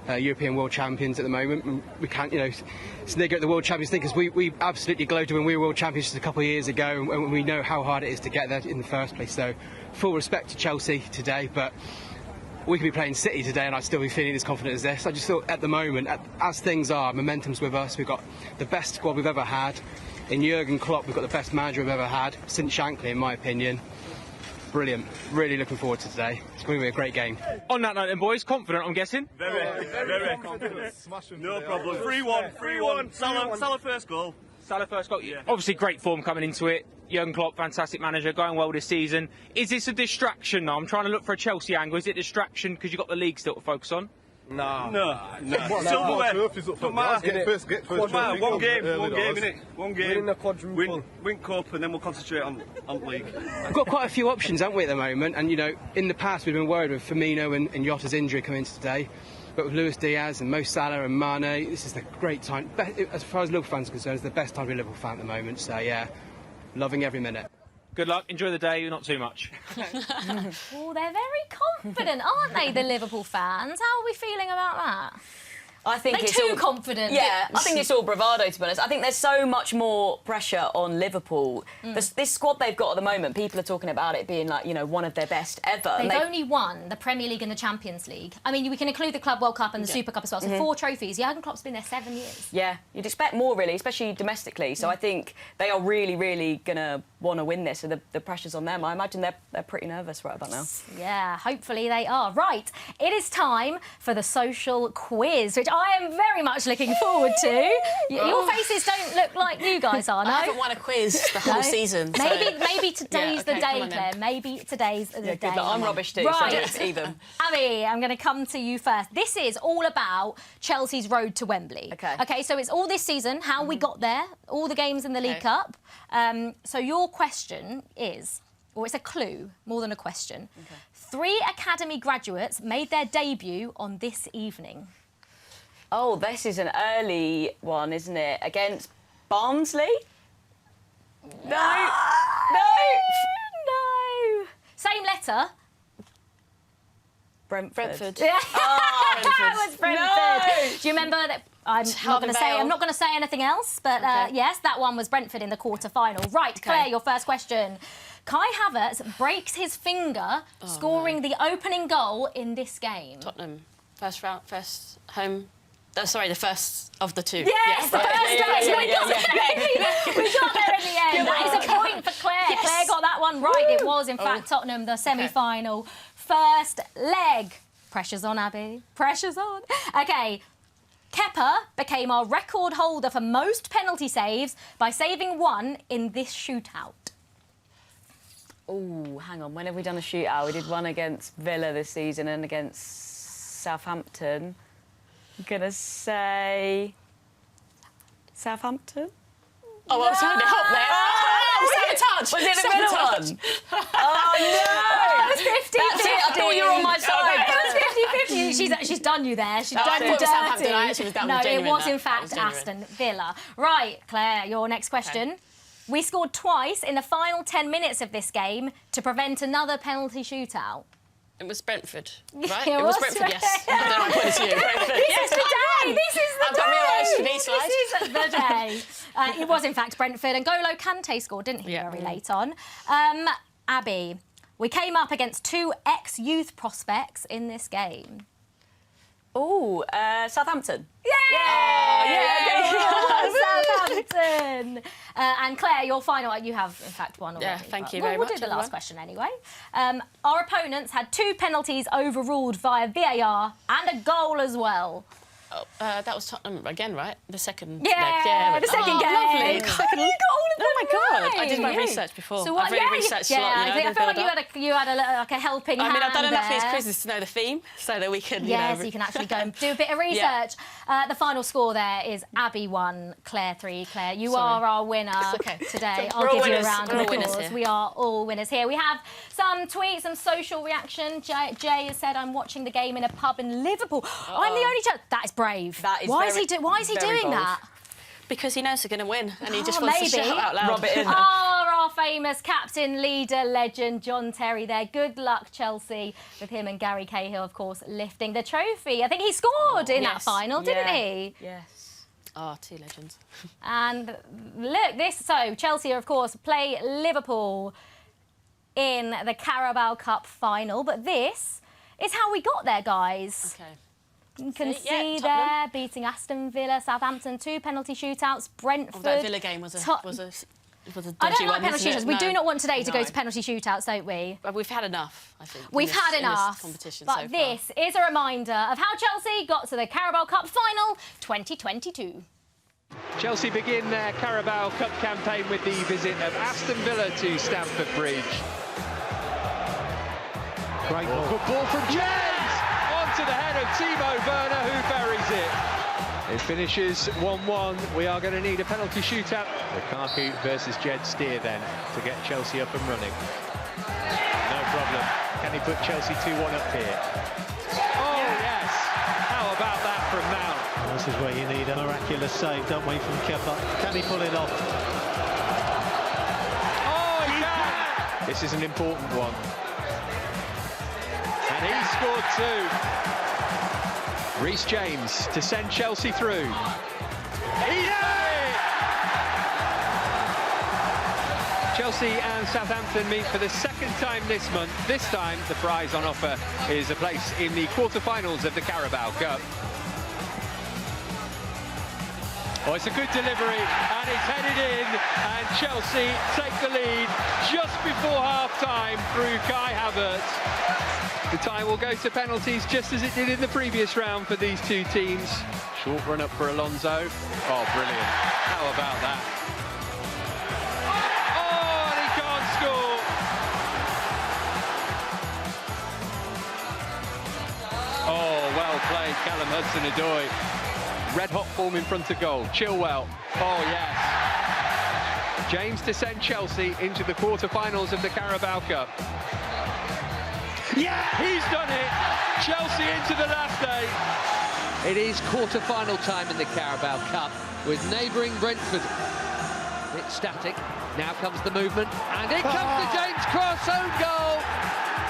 Speaker 18: European world champions at the moment. We can't, you know, so they get the world champions thing, because we absolutely gloated when we were world champions just a couple of years ago, and we know how hard it is to get there in the first place. So full respect to Chelsea today, but we could be playing City today and I'd still be feeling as confident as this. I just thought at the moment, as things are, momentum's with us. We've got the best squad we've ever had. In Jurgen Klopp, we've got the best manager we've ever had, since Shankly, in my opinion. Brilliant. Really looking forward to today. It's going to be a great game.
Speaker 7: On that note then, boys, confident, I'm guessing?
Speaker 19: Very confident. No problem. 3-1. Salah first goal.
Speaker 7: Salah first goal. Yeah. Obviously, great form coming into it. Jurgen Klopp, fantastic manager, going well this season. Is this a distraction now? I'm trying to look for a Chelsea angle. Is it a distraction because you've got the league still to focus on?
Speaker 19: No. Silverware. Don't matter. One game, innit? One game. Win cup, and then we'll concentrate on league.
Speaker 18: We've got quite a few options, haven't we, at the moment? And, you know, in the past we've been worried with Firmino and Jota's injury coming into today. But with Luis Diaz and Mo Salah and Mane, this is the great time. As far as Liverpool fans are concerned, it's the best time to be a Liverpool fan at the moment. So, yeah, loving every minute.
Speaker 7: Good luck. Enjoy the day. Not too much.
Speaker 1: Oh, they're very confident, aren't they, the Liverpool fans? How are we feeling about that?
Speaker 5: I think
Speaker 1: They're
Speaker 5: it's
Speaker 1: too
Speaker 5: all
Speaker 1: confident.
Speaker 5: Yeah, I think it's all bravado, to be honest. I think there's so much more pressure on Liverpool. This squad they've got at the moment, people are talking about it being like, you know, one of their best ever.
Speaker 1: They've only won the Premier League and the Champions League. I mean, we can include the Club World Cup and the Super Cup as well. So 4 trophies. Jurgen Klopp's been there 7 years.
Speaker 5: Yeah, you'd expect more, really, especially domestically. So I think they are really, really going to want to win this. So the pressure's on them. I imagine they're pretty nervous right about now.
Speaker 1: Yeah, hopefully they are. Right, it is time for the social quiz, which I am very much looking forward to. Your faces don't look like you guys are, no?
Speaker 6: I haven't won a quiz the whole season. So.
Speaker 1: Maybe today's the day, Claire. Maybe today's the day.
Speaker 5: I'm rubbish too,
Speaker 1: right.
Speaker 5: so either.
Speaker 1: Abby, I'm going to come to you first. This is all about Chelsea's road to Wembley. OK, so it's all this season, how we got there, all the games in the League Cup. So your question is, or it's a clue, more than a question. 3 academy graduates made their debut on this evening.
Speaker 5: Oh, this is an early one, isn't it? Against Barnsley? No.
Speaker 1: Same letter.
Speaker 5: Brentford.
Speaker 1: Yeah.
Speaker 5: Oh,
Speaker 1: It was Brentford.
Speaker 5: No.
Speaker 1: Do you remember that? I'm not going to say anything else, but yes, that one was Brentford in the quarter-final. Right, Claire, your first question. Kai Havertz breaks his finger scoring the opening goal in this game.
Speaker 6: Tottenham, first home. Sorry, the first of the 2.
Speaker 1: Yes, the first game. We got there in the end. That is a point for Claire.
Speaker 6: Yes.
Speaker 1: Claire got that one right. It was, in fact, Tottenham, the semi-final. First leg. Pressure's on, Abby. Pressure's on. OK. Kepa became our record holder for most penalty saves by saving 1 in this shootout.
Speaker 5: Oh, hang on. When have we done a shootout? We did one against Villa this season and against Southampton. I'm going to say... Southampton?
Speaker 6: Oh, I was trying to help there. Sabotage!
Speaker 5: Was it the middle one? Oh, no!
Speaker 1: It was 50-50.
Speaker 5: That's it. I thought you were on my side.
Speaker 1: It was 50-50. She's done you there. She's done you dirty.
Speaker 6: I actually was
Speaker 1: No, it was in fact Aston Villa. Right, Claire, your next question. We scored twice in the final 10 minutes of this game to prevent another penalty shootout.
Speaker 6: It was Brentford, right?
Speaker 1: It
Speaker 6: was Brentford, yes. I don't know what it's you.
Speaker 1: This is the day. This is the day.
Speaker 6: This
Speaker 1: is the day. It was, in fact, Brentford. And N'Golo Kanté scored, didn't he, very late on? Abby, we came up against 2 ex-youth prospects in this game.
Speaker 5: Oh, Southampton.
Speaker 1: Southampton. And Claire, your final. You have, in fact, one already.
Speaker 6: Yeah, thank you very much.
Speaker 1: We'll do the last question anyway. Our opponents had 2 penalties overruled via VAR and a goal as well.
Speaker 6: That was Tottenham again, right? The second
Speaker 1: leg. Yeah, the second game.
Speaker 6: Lovely.
Speaker 1: Oh
Speaker 6: my God! I did my research before.
Speaker 1: So what,
Speaker 6: I've really researched a lot.
Speaker 1: I feel like you had a helping hand.
Speaker 6: I mean, I've done enough of
Speaker 1: there.
Speaker 6: these quizzes to know the theme, so that we can.
Speaker 1: Yes, you can actually go and do a bit of research. The final score there is Abby 1, Claire 3. Claire, you are our winner today. I'll give you a round of applause. We are all winners here. We have some tweets, some social reaction. Jay has said, "I'm watching the game in a pub in Liverpool." I'm the only judge. That is brave.
Speaker 5: That is
Speaker 1: why is he doing
Speaker 5: bold.
Speaker 1: that?
Speaker 6: Because he knows they're going to win, and he just wants to shout out loud.
Speaker 5: Rub it in.
Speaker 1: Our famous captain, leader, legend, John Terry there. Good luck, Chelsea, with him and Gary Cahill, of course, lifting the trophy. I think he scored in that final, didn't he?
Speaker 5: Yes.
Speaker 6: Oh, 2 legends.
Speaker 1: And look, so Chelsea, of course, play Liverpool in the Carabao Cup final. But this is how we got there, guys.
Speaker 6: Okay.
Speaker 1: You can see there, beating Aston Villa, Southampton, 2 penalty shootouts, Brentford.
Speaker 6: That Villa game was a dodgy
Speaker 1: I don't like
Speaker 6: one,
Speaker 1: penalty shootouts.
Speaker 6: No.
Speaker 1: We do not want today to go to penalty shootouts, don't we?
Speaker 6: But we've had enough, I think.
Speaker 1: We've had enough.
Speaker 6: Competition
Speaker 1: but this is a reminder of how Chelsea got to the Carabao Cup final 2022.
Speaker 20: Chelsea begin their Carabao Cup campaign with the visit of Aston Villa to Stamford Bridge. Great ball. Good ball from James! To the head of Timo Werner, who buries it. It finishes 1-1. We are going to need a penalty shootout. Lukaku versus Jed Steer then to get Chelsea up and running. No problem. Can he put Chelsea 2-1 up here? Oh, yes. How about that from Mount?
Speaker 21: This is where you need a miraculous save, don't we, from Kepa. Can he pull it off?
Speaker 20: Oh, he can! This is an important one. And he scored 2. Reece James to send Chelsea through. He's done it! Chelsea and Southampton meet for the second time this month. This time, the prize on offer is a place in the quarter-finals of the Carabao Cup. Oh, it's a good delivery, and it's headed in, and Chelsea take the lead just before half-time through Kai Havertz. The tie will go to penalties, just as it did in the previous round for these two teams. Short run-up for Alonso. Oh, brilliant. How about that? Oh, and he can't score. Oh, well played, Callum Hudson-Odoi. Red-hot form in front of goal. Chilwell. Oh, yes. James to send Chelsea into the quarter-finals of the Carabao Cup. Yeah, he's done it. Chelsea into the last eight.
Speaker 3: It is quarter-final time in the Carabao Cup with neighbouring Brentford. It's static. Now comes the movement, and it comes to James Cross, own goal.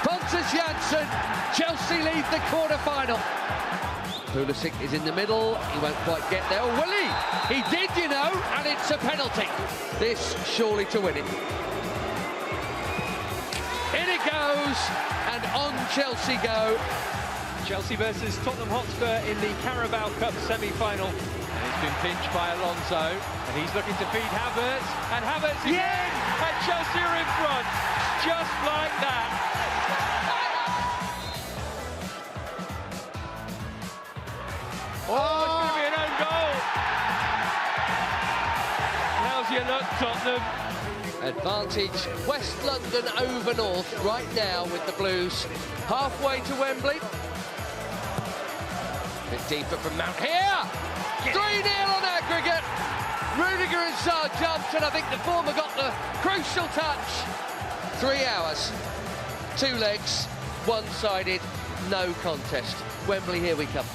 Speaker 3: Pontus Jansson. Chelsea lead the quarter-final. Pulisic is in the middle. He won't quite get there. Oh, will he? He did, you know, and it's a penalty. This surely to win it. In it goes, and on Chelsea go.
Speaker 20: Chelsea versus Tottenham Hotspur in the Carabao Cup semi-final. And he's been pinched by Alonso, and he's looking to feed Havertz, and Havertz is in, and Chelsea are in front, just like that. Oh, it's going to be an own goal. How's your luck, Tottenham?
Speaker 3: Advantage West London over North right now with the Blues halfway to Wembley. A bit deeper from Mount here. 3-0 on aggregate. Rudiger and Sarr jumped, and I think the former got the crucial touch. 3 hours, 2 legs, one-sided, no contest. Wembley, here we come.